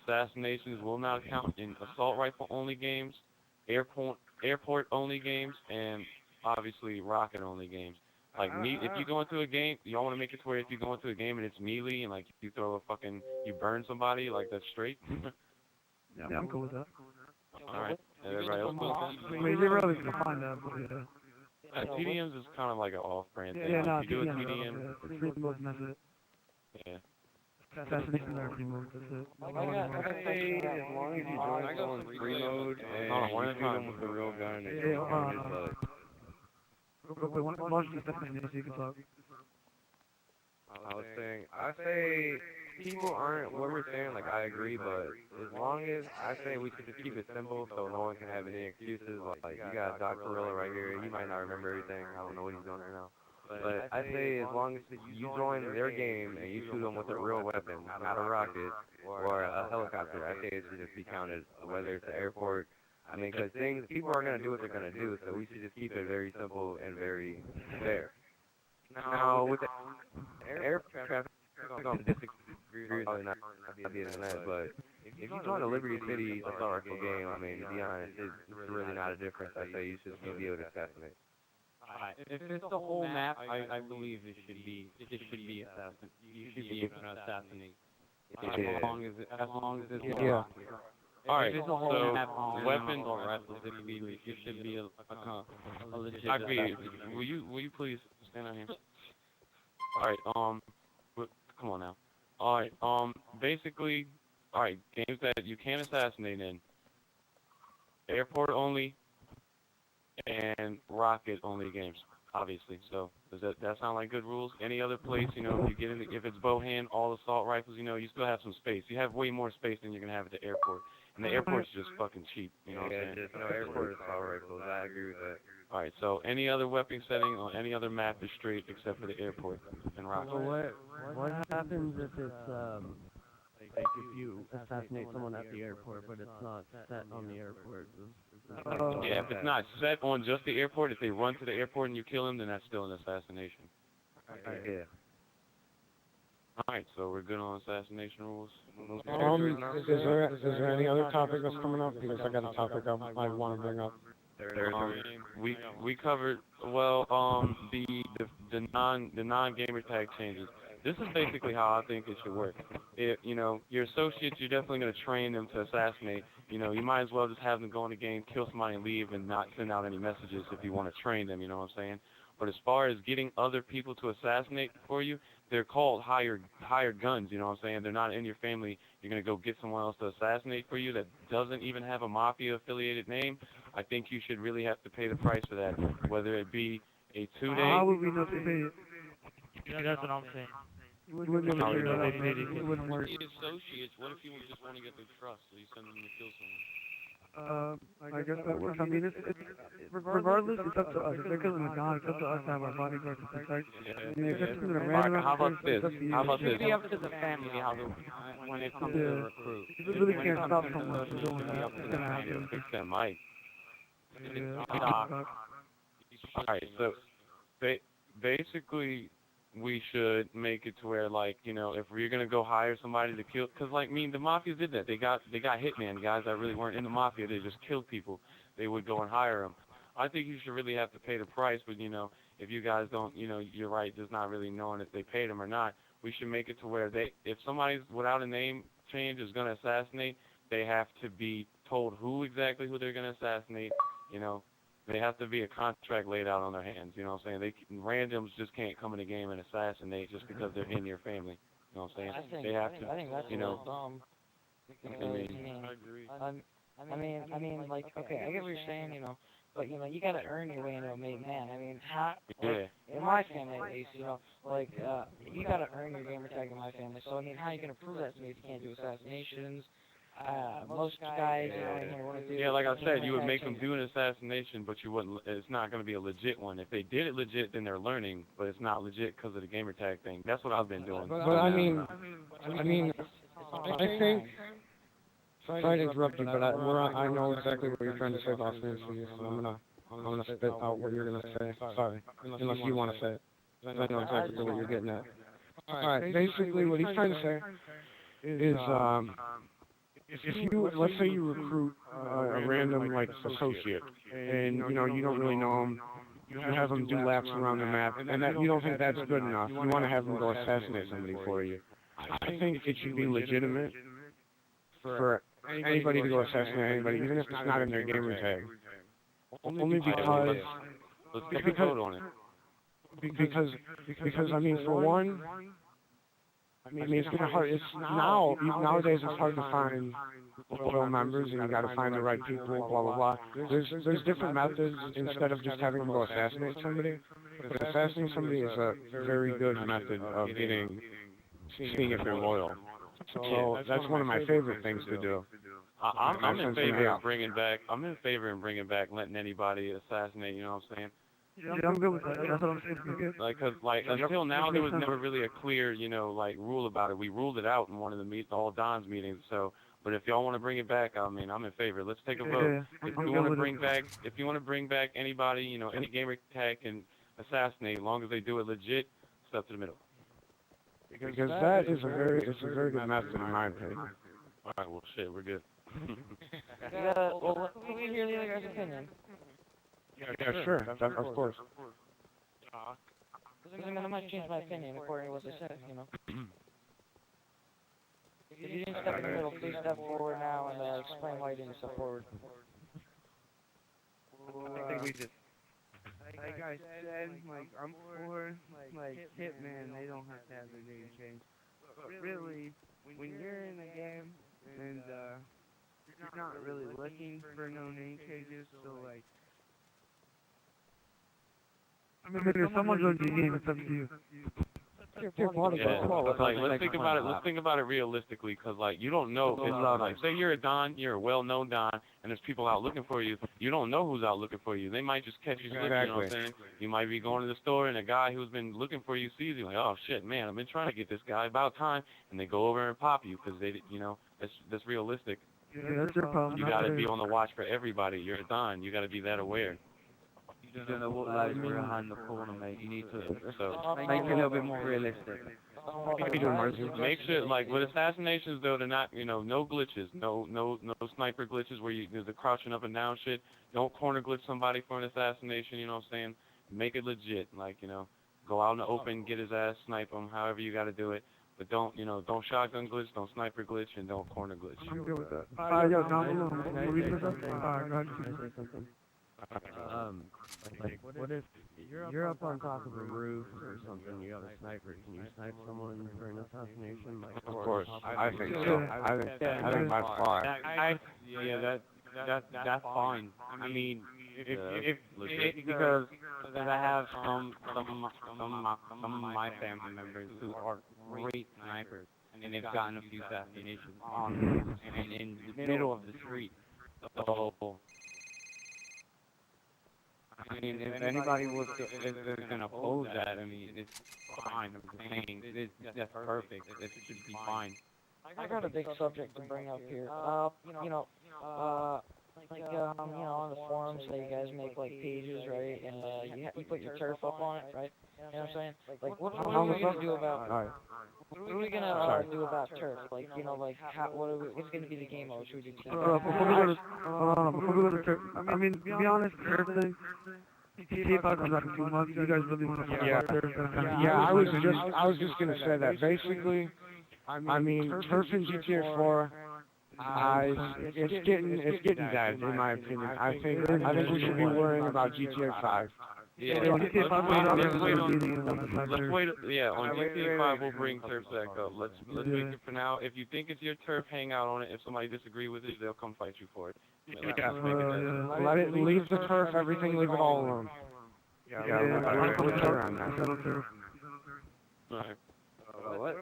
C: Assassinations will not count in assault rifle only games, airport only games, and obviously rocket only games. If you go into a game, y'all want to make it to where if you go into a game and it's melee and you throw you burn somebody, that's straight.
G: Yeah, I'm cool with that.
C: Alright, everybody else cool with that?
G: I mean, you're really going to find that, but
C: TDMs is kind of like an off-brand thing.
G: If
C: you do a TDM,
G: it's free mode and that's it.
C: Yeah.
G: Assassinations are free mode, that's it.
F: I say as long as you join someone's free mode and you shoot them with the real gun,
G: Why don't you just so you can talk?
F: I say people aren't what we're saying, I agree, but as long as I say we should just keep it simple so no one can have any excuses. You got Doc Gorilla right here, he might not remember everything, I don't know what he's doing right now. But I say as long as you join their game and you shoot them with a real weapon, not a rocket or a helicopter, I say it should just be counted, whether it's the airport. I mean, because people are going to do what they're going to do, so we should just keep it very simple and very fair. Now, with the air traffic, I'm going to disagree, probably not be in that, but if you join a Liberty City assault rifle game, I mean, to be honest, it's really not a difference. I say you should still be able to assassinate.
I: If it's the whole map, I believe it should be assassin. You should be able to assassinate. As long as it's
C: Alright,
I: if it's a whole map on weapons or rifles, it should be a legit.
C: I agree. Will you please stand on here? Alright, come on now. Alright, basically, alright, games that you can assassinate in. Airport only and rocket only games, obviously. So does that sound like good rules? Any other place, if you get in, if it's bowhand, all assault rifles, you still have some space. You have way more space than you're gonna have at the airport. And the airport's just fucking cheap, you know what I'm saying?
F: Just no airport assault rifles, I agree with that.
C: Alright, so any other weapon setting on any other map is straight except for the airport and rocket.
N: So what happens if it's if you assassinate someone at the airport, but it's not set on the airport?
C: Yeah, if it's not set on just the airport, if they run to the airport and you kill them, then that's still an assassination.
F: Yeah.
C: Alright, so we're good on assassination rules?
A: Is there any other topic that's coming up? Because I got a topic I want to bring up.
C: We covered the non gamer tag changes. This is basically how I think it should work. Your associates, you're definitely going to train them to assassinate. You might as well just have them go in the game, kill somebody and leave and not send out any messages if you want to train them, you know what I'm saying? But as far as getting other people to assassinate for you, they're called hired guns, you know what I'm saying? They're not in your family. You're going to go get someone else to assassinate for you that doesn't even have a Mafia-affiliated name. I think you should really have to pay the price for that, whether it be a 2-day...
G: How would we know to pay it?
H: Yeah, that's what I'm saying.
G: You wouldn't know it wouldn't work.
C: Associates, what if you just want to get their trust, so you send them to kill someone?
G: I guess that works. I mean, regardless, it's up to us. If they're killing a Don, it's up to us to have our bodyguards to protect. I mean, if they're killing a random
C: How about this? How about this?
I: It'd be up to the family how to, when it comes to recruit.
G: You really can't stop someone from doing that. It's gonna happen.
C: Fix that mic.
G: Yeah,
C: Alright, so basically we should make it to where, like, you know, if we're gonna go hire somebody to kill, because like, I mean, the Mafia did that. They got hitman guys that really weren't in the Mafia. They just killed people. They would go and hire them. I think you should really have to pay the price, but you know, if you guys don't, you know, you're right, just not really knowing if they paid them or not. We should make it to where if somebody's without a name change is gonna assassinate, they have to be told who they're gonna assassinate. You know, they have to be a contract laid out on their hands. You know what I'm saying? Randoms just can't come in the game and assassinate just because they're in your family. You know what I'm saying? They have to.
E: I think that's
C: you know.
E: dumb.
C: I mean,
E: I mean, like, okay, I get what you're saying, you know, but you know, you gotta earn your way into a made man. I mean, in my family at least, you know, like, you gotta earn your gamer tag in my family. So I mean, how are you gonna prove that to me if you can't do assassinations? Most guys, you know, want to do.
C: Yeah, like I said, you would make them do an assassination, but you wouldn't. It's not going to be a legit one. If they did it legit, then they're learning, but it's not legit because of the gamer tag thing. That's what I've been doing.
A: But I mean, I think. Sorry to interrupt you, but I know exactly what you're trying to say about Santos, so I'm gonna spit out what you're gonna say. Sorry, unless you want to say it. I know exactly what you're getting at. All right, basically what he's trying to say is if you, let's say you recruit a random, like, associate, and, you know, you don't really know him, you have him do laps around the map, and that you don't think that's good enough, you want to have him go assassinate somebody for you. I think it should be legitimate for anybody to go assassinate anybody, even if it's not in their gamer tag. Only because...
C: Let's take a vote on it.
A: Because, I mean, for one... I mean, it's kind of hard. Nowadays it's hard to find loyal members, and you got to find the right people. Blah blah blah. There's different methods instead of just having them go assassinate somebody. But assassinating somebody is a very good method of seeing if they're loyal. So that's one of my favorite things to do.
C: I'm in favor of bringing back. I'm in favor of bringing back letting anybody assassinate. You know what I'm saying?
G: Yeah, I'm good with that. That's what I'm saying.
C: Like, cause like until now there was never really a clear, you know, like rule about it. We ruled it out in one of the all Don's meetings. So, but if y'all want to bring it back, I mean, I'm in favor. Let's take a vote. If you want to bring back anybody, you know, any gamer tag can assassinate, as long as they do it legit. Step to the middle.
A: Because that is a very good method in my opinion.
C: All right, well, shit, we're good.
E: Well, let me hear the other guy's opinion.
A: Yeah, sure, of course.
E: I mean, I might change my opinion according to what they said, you know. If you didn't step in the middle, please step forward now and explain why you didn't step forward.
D: I think we just, like I said, like, I'm for, like, hitman, they don't have to have their name changed. But really, when you're in the game, and, you're not really looking for no name changes, so, like,
G: I mean, if someone joins the game, it's up to you.
C: Like, let's think about it. Let's think about it realistically, because like you don't know if it's like, say you're a Don, you're a well-known Don, and there's people out looking for you. You don't know who's out looking for you. They might just catch you slipping. You know what I'm saying? You might be going to the store, and a guy who's been looking for you sees you, like, oh shit, man, I've been trying to get this guy, about time, and they go over and pop you because they, you know, that's realistic.
G: Yeah, that's your problem.
C: You got to be on the watch for everybody. You're a Don. You got to be that aware.
L: You don't know what lies behind the corner, mate. You need to make it a little bit more realistic.
C: Make sure, like, with assassinations, though, they're not, you know, no glitches, no sniper glitches where there's the crouching up and down shit. Don't corner glitch somebody for an assassination, you know what I'm saying? Make it legit, like, you know, go out in the open, get his ass, snipe him, however you got to do it. But don't, you know, don't shotgun glitch, don't sniper glitch, and don't corner glitch.
G: I'm good with that. Yo, Don Vallone,
N: like, what if you're up on top of a roof or something, you got a sniper, can you snipe someone for an assassination? Like,
A: of course, I think so. I think by far.
I: That's fine. I mean, if because I have some of my family members who are great snipers, and they've gotten a few assassinations on in the middle of the street.
C: So, I mean, if anybody was gonna oppose that, I mean, it's fine. I'm saying that's perfect. It should be fine.
E: I got a big subject to bring up here. You know, on the forums, you guys make like pages, right? And you put your turf up on it, right? You know what I'm saying? Like, what are we gonna do about? What are we gonna do about turf? Like, what's gonna be the game mode? Should we do team?
G: Before we go to turf, I mean, to be honest, turf thing. T5 comes out in 2 months. You guys really want to talk about turf?
A: Yeah, I was just gonna say that. Basically, I mean, turf in GTA 4, it's getting dead in my opinion. I think we should be worrying about GTA 5.
C: Yeah,
G: GTA 5
C: let's wait. Yeah, on GTA 5 we'll bring turf back up. Let's make it for now. If you think it's your turf, hang out on it. If somebody disagree with it, they'll come fight you for it.
A: Let it leave the turf, everything, leave it all alone. We're clear on that.
C: Alright.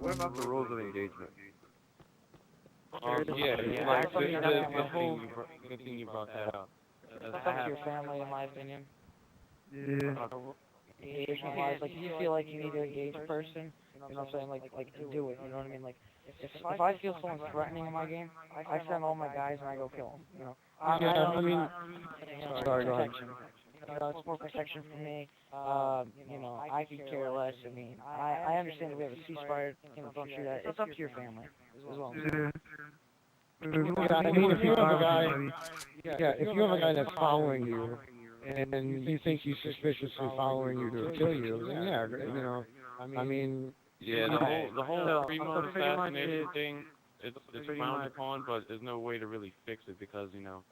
F: What about the rules of engagement?
C: Yeah, like the whole good thing you brought that up.
E: Affect your family, in my opinion.
G: Yeah.
E: Engagement wise, like, if you feel like you need to engage a person, you know what I'm saying, like do it, you know what I mean? Like, if I feel someone threatening in my game, I send all my guys and I go kill them, you know?
A: Sorry, go ahead.
E: You know, it's more protection for me. I could care less. I mean, I understand that we have a ceasefire, don't shoot at it. It's up to your family as well.
A: I mean, if you have a guy that's following you, and you think he's suspiciously following you to kill you, then yeah, you know, I mean...
C: Yeah, the whole remote assassination thing, it's frowned upon, but there's no way to really fix it because, you know...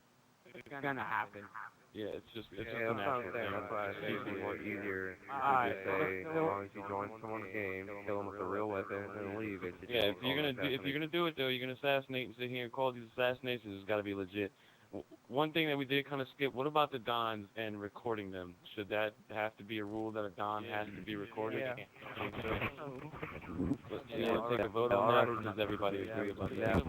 I: It's gonna happen.
C: Yeah, it's just a
F: that's
C: natural
F: what I'm saying.
C: thing.
F: That's why I think it's more easier to just say, as long as you join someone's game, kill them with a real weapon, and leave it.
C: Yeah, if you're gonna do it though, you're gonna assassinate and sit here and call these assassinations. It's got to be legit. One thing that we did kind of skip. What about the Dons and recording them? Should that have to be a rule that a Don has to be recorded? Let's take a vote on that, or does everybody agree about that?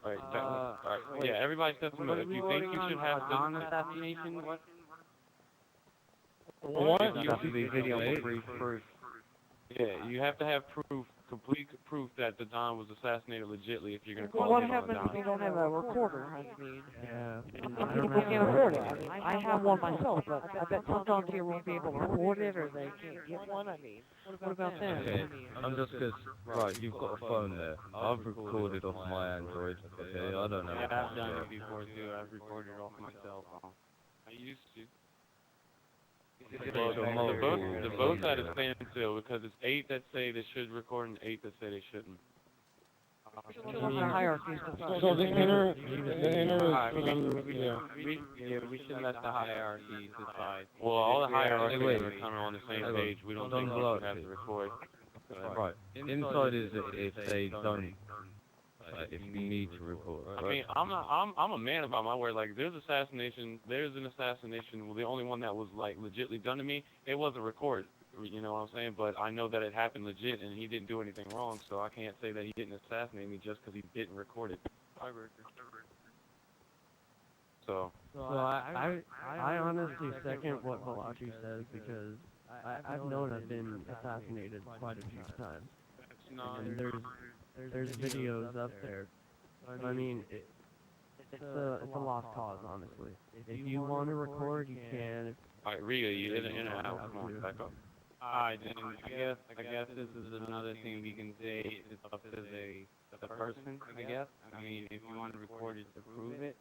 C: Alright, yeah, everybody steps in. If you think you should have
I: Don assassination,
A: What?
C: You have to be video proof. Yeah, you have to have proof, complete proof that the Don was assassinated legitly if you're going to call
M: What
C: him a
M: happens
C: Don.
M: if you don't have a recorder? I mean,
G: Yeah.
M: people can't afford it. I mean, I have one myself, but I bet some dogs here won't be able to afford it, or they can't get one. I mean, what about that?
N: Okay, I'm just because, right, you've got a phone there. I've recorded off my Android, okay, I don't know.
I: Yeah, I've done it before too. I've recorded off my cell phone.
C: I used to.
N: Well,
C: the both side is standstill because it's 8 that say they should record and 8 that say they shouldn't.
A: So the inner
I: We should let the hierarchy decide.
C: Well, all the hierarchies are kind of on the same page. We don't think we should have to record.
N: Right. Inside is if they don't, if you need to record.
C: I mean, I'm a man about my word. Like, there's an assassination. Well, the only one that was like legitly done to me. It wasn't recorded. You know what I'm saying? But I know that it happened legit, and he didn't do anything wrong. So I can't say that he didn't assassinate me just because he didn't record it. So
N: I honestly second what Valachi says because I've known I've been assassinated quite a few times. And there's videos up there. I mean, it's a lost cause, honestly. If you want to record, you can.
C: Alright, Riga, you in and out. Come on, back up.
I: Alright, then I guess this is another thing we can say. It's up to the person, I guess. I mean, if you want to record it to prove it,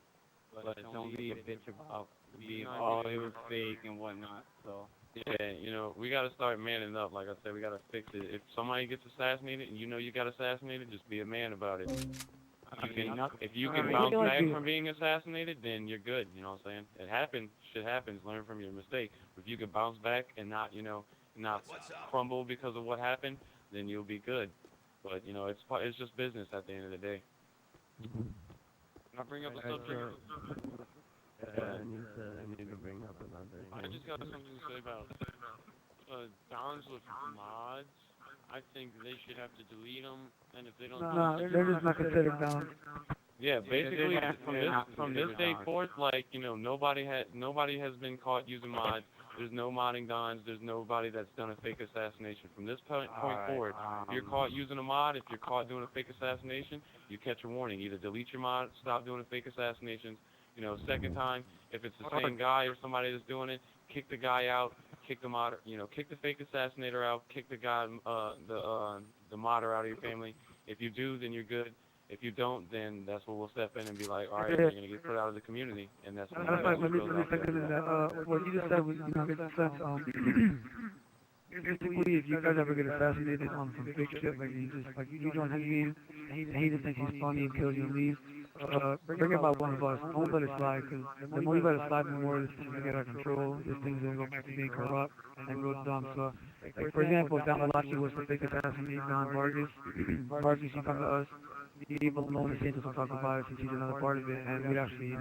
I: but don't be a bitch about being, oh, it was fake and whatnot. So.
C: Yeah, you know, we gotta start manning up. Like I said, we gotta fix it. If somebody gets assassinated and you know you got assassinated, just be a man about it. If you can bounce back from being assassinated, then you're good. You know what I'm saying? It happens. Shit happens. Learn from your mistake. If you can bounce back and not crumble because of what happened, then you'll be good. But you know, it's just business at the end of the day. Can I bring up a subject?
N: I need to bring up another thing.
C: I just got something to say about Dons with mods. I think they should have to delete them, and if they don't,
G: No, they're just not considered dons.
C: yeah, basically from this day forth, like nobody has been caught using mods. There's no modding dons. There's nobody that's done a fake assassination. From this point forward, if you're caught using a mod, if you're caught doing a fake assassination, you catch a warning. Either delete your mod, stop doing fake assassinations. Second time, if it's the same guy or somebody that's doing it, kick the guy out, kick the mod, kick the fake assassinator out, kick the guy, the modder out of your family. If you do, then you're good. If you don't, then that's where we'll step in and be like, all right, you're gonna get put out of the community, and that's when
G: Let me second that. What you just said was, makes sense. Basically, if you guys ever get assassinated on some fake shit, like you join his game, and he just thinks he's funny and kills you and leaves, bring about one of us. Don't let it slide, because the more you let it slide, the more this thing's gonna get out of control. This thing's gonna go back to being corrupt and real dumb. So, like, for example, if Don Valachi was to fake assassinate Don Vargas, Vargas should come to us. The Vallone and Santos will talk about it since he's another part of it, and we'd actually,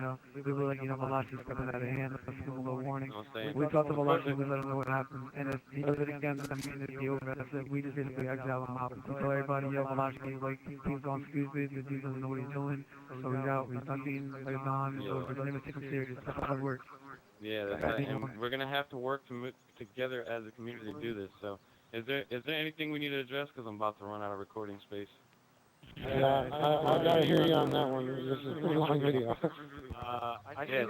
G: we would let Valachi stepping out of hand, let's give him a little warning. We talk to Valachi, we let him know what happened, and if he does it again, then it'd be over. That's it. We just basically exile him out. We tell everybody, Valachi, like, he's gone stupid, the dude doesn't know what he's doing, so he's out, he's done being like a Don, so we're going to take him serious. That's how it works.
C: Yeah, and we're gonna have to work together as a community to do this. So, is there anything we need to address? Because I'm about to run out of recording space.
A: Yeah, I gotta hear you on that one. This is a pretty long video.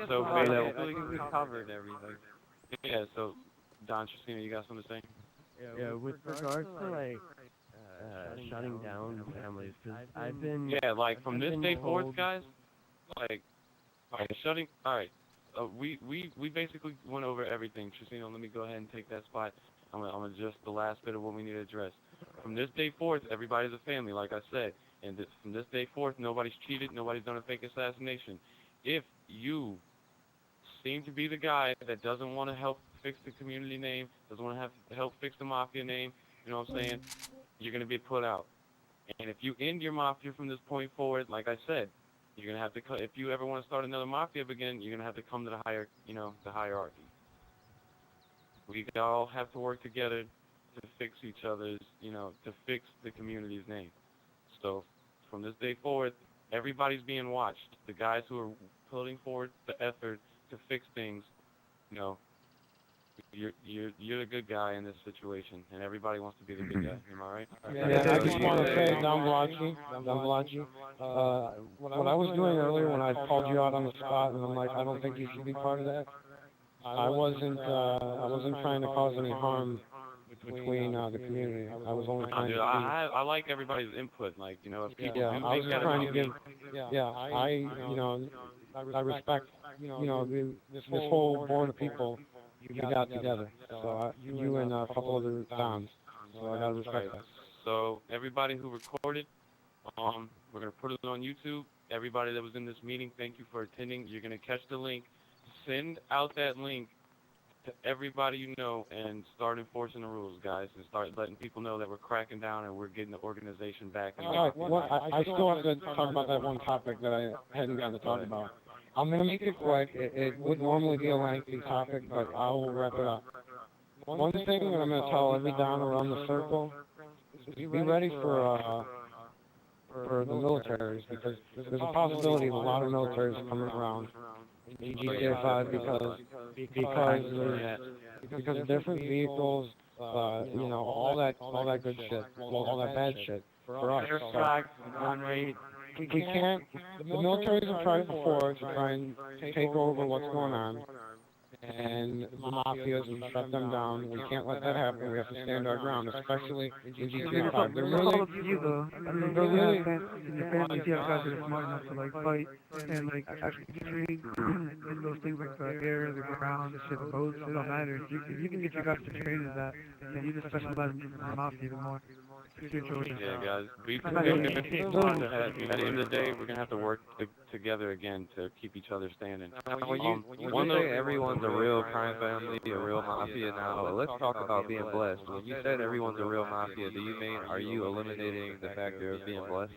C: So
I: basically we covered everything.
C: Yeah, so Don Tristina, you got something to say?
N: Yeah, with regards to like shutting down families, because I've been
C: like from this day forth, guys, like shutting. All right, we basically went over everything. Tristina, let me go ahead and take that spot. I'm gonna adjust the last bit of what we need to address. From this day forth, everybody's a family, like I said. And from this day forth, nobody's cheated, nobody's done a fake assassination. If you seem to be the guy that doesn't want to help fix the community name, doesn't want to help fix the Mafia name, you know what I'm saying, you're going to be put out. And if you end your Mafia from this point forward, like I said, you're going to have to, if you ever want to start another Mafia again, you're going to have to come to the hierarchy. We all have to work together to fix each other's, to fix the community's name. So from this day forward, everybody's being watched. The guys who are putting forward the effort to fix things, you're the good guy in this situation, and everybody wants to be the good guy. Am I right?
A: Yeah, I just want to say, Don Valachi, what I was doing earlier when I called you out on the spot, and I'm like, I don't think you should be part of that. I wasn't trying to cause any harm between the community. I was only trying to.
C: I like everybody's input. Like, if people.
A: Yeah, I was just trying to give. Yeah, I respect. This whole board of people you got together. So you and a couple other Dons. So I gotta respect that.
C: So everybody who recorded, we're gonna put it on YouTube. Everybody that was in this meeting, thank you for attending. You're gonna catch the link. Send out that link to everybody you know and start enforcing the rules, guys, and start letting people know that we're cracking down and we're getting the organization back.
A: All right, I still have to talk about that one topic that I hadn't gotten to talk about. I'm going to make it quick. It would normally be a lengthy topic, but I will wrap it up. One thing that I'm going to tell every Don around the circle is be ready for the militaries, because there's a possibility of a lot of militaries coming around in GTA 5 because of different vehicles, all that good shit, all that bad shit for us. We can't. The militaries have tried it before to try and take over what's going on, and the mafias and shut them down. We can't let that happen. We have to stand our ground, especially in GTA 5. They're really.
G: Your family, you have guys that are smart enough to like fight and like actually train in those things like the air, the ground, the shit, the boats. It don't matter. If you can get your guys to train in that, then you just specialize in the mafia even more.
C: Yeah, guys. At the end of the day, we're gonna have to work together again to keep each other standing.
F: When you say everyone's a real crime family, a real mafia now, let's talk about being blessed. When you said everyone's a real mafia, do you mean, are you eliminating the factor of being blessed?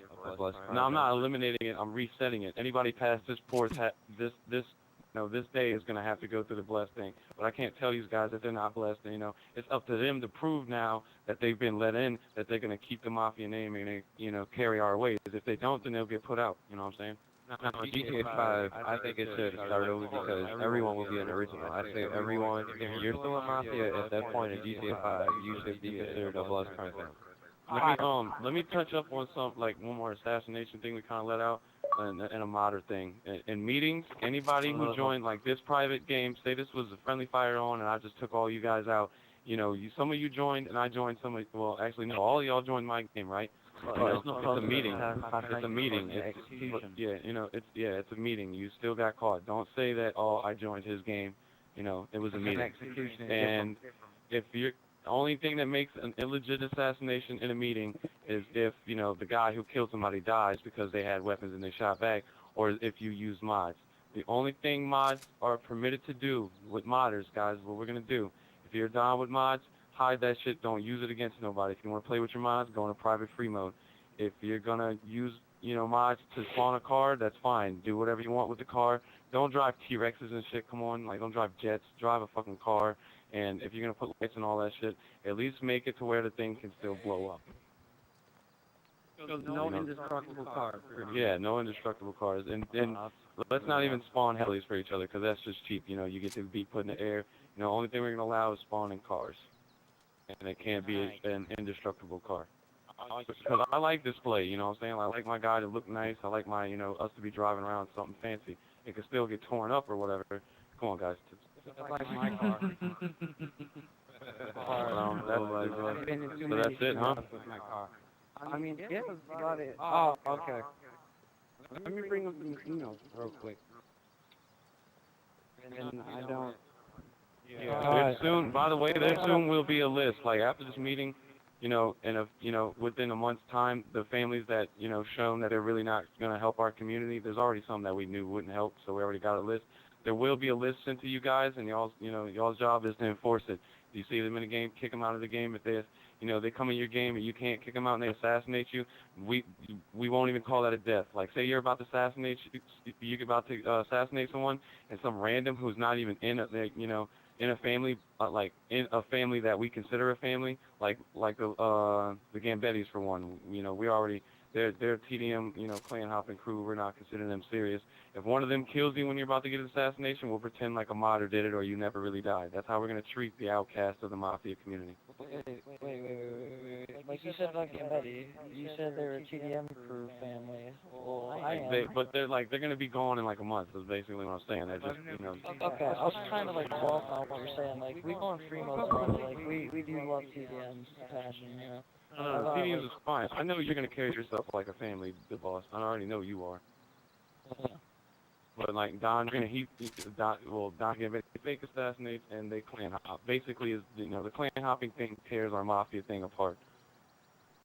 C: No, I'm not eliminating it. I'm resetting it. Anybody past this know, this day is going to have to go through the blessed thing. But I can't tell these guys that they're not blessed. And, you know, it's up to them to prove now that they've been let in, that they're going to keep the Mafia name and, you know, carry our ways. If they don't, then they'll get put out. You know what I'm saying?
F: Now, GTA 5, I think it should start over because everyone will be an original. I say everyone, if you're still a Mafia at that point in GTA 5, you should be considered a Blood Crime family.
C: Let me touch up on some, like, one more assassination thing we kind of let out, and a modern thing. In meetings, anybody who joined, like, this private game, say this was a friendly fire on and I just took all you guys out, you know, some of you joined and I joined some of, well, actually, no, all of y'all joined my game, right? You know, it's a meeting. It's a meeting. It's a meeting. You still got caught. Don't say that, oh, I joined his game. You know, it was a meeting. And if you're, the only thing that makes an illegit assassination in a meeting is if, you know, the guy who killed somebody dies because they had weapons and they shot back, or if you use mods. The only thing mods are permitted to do with modders, guys, what we're going to do. If you're down with mods, hide that shit. Don't use it against nobody. If you want to play with your mods, go into private free mode. If you're going to use, you know, mods to spawn a car, that's fine. Do whatever you want with the car. Don't drive T-Rexes and shit. Come on. Like, don't drive jets. Drive a fucking car. And if you're going to put lights and all that shit, at least make it to where the thing can still blow up.
L: So no indestructible cars.
C: Yeah, no indestructible cars. And let's not even spawn helis for each other because that's just cheap. You know, you get to be put in the air. You know, only thing we're going to allow is spawning cars. And it can't be an indestructible car. Because I like display, you know what I'm saying? I like my guy to look nice. I like my, you know, us to be driving around something fancy. It can still get torn up or whatever. Come on, guys.
L: That's like my car.
C: So that's it, huh?
L: My car. I mean, yeah, that's about it. Oh, okay. Let me bring up the emails real quick. And I don't...
C: There soon, by the way, there soon will be a list. Like, after this meeting, you know, and you know, within a month's time, the families that, you know, shown that they're really not going to help our community, there's already some that we knew wouldn't help, so we already got a list. There will be a list sent to you guys, and y'all's, you know, y'all's job is to enforce it. You see them in the game, kick them out of the game. If they, you know, they come in your game and you can't kick them out and they assassinate you, we won't even call that a death. Like, say you're about to assassinate, you're about to assassinate someone, and some random who's not even in a, you know, in a family, like in a family that we consider a family, like the Gambettis for one. You know, we already, they're TDM, you know, clan hopping crew. We're not considering them serious. If one of them kills you when you're about to get an assassination, we'll pretend like a modder did it or you never really died. That's how we're gonna treat the outcast of the Mafia community.
E: Wait. Like you said about Gambetti, you said they were a TDM crew family. Well, I am.
C: But they're gonna be gone in like a month. Is basically what I'm saying. They're just, you know.
E: Okay, I was trying to like walk on what you're saying. Like we go in free mode, like we do love TDM's passion, you know.
C: No, TDMs is fine. I know you're gonna carry yourself like a family, the boss. I already know you are. But like Don, Don Gambit fake assassinates and they clan hop. Basically, is, you know, the clan hopping thing tears our Mafia thing apart.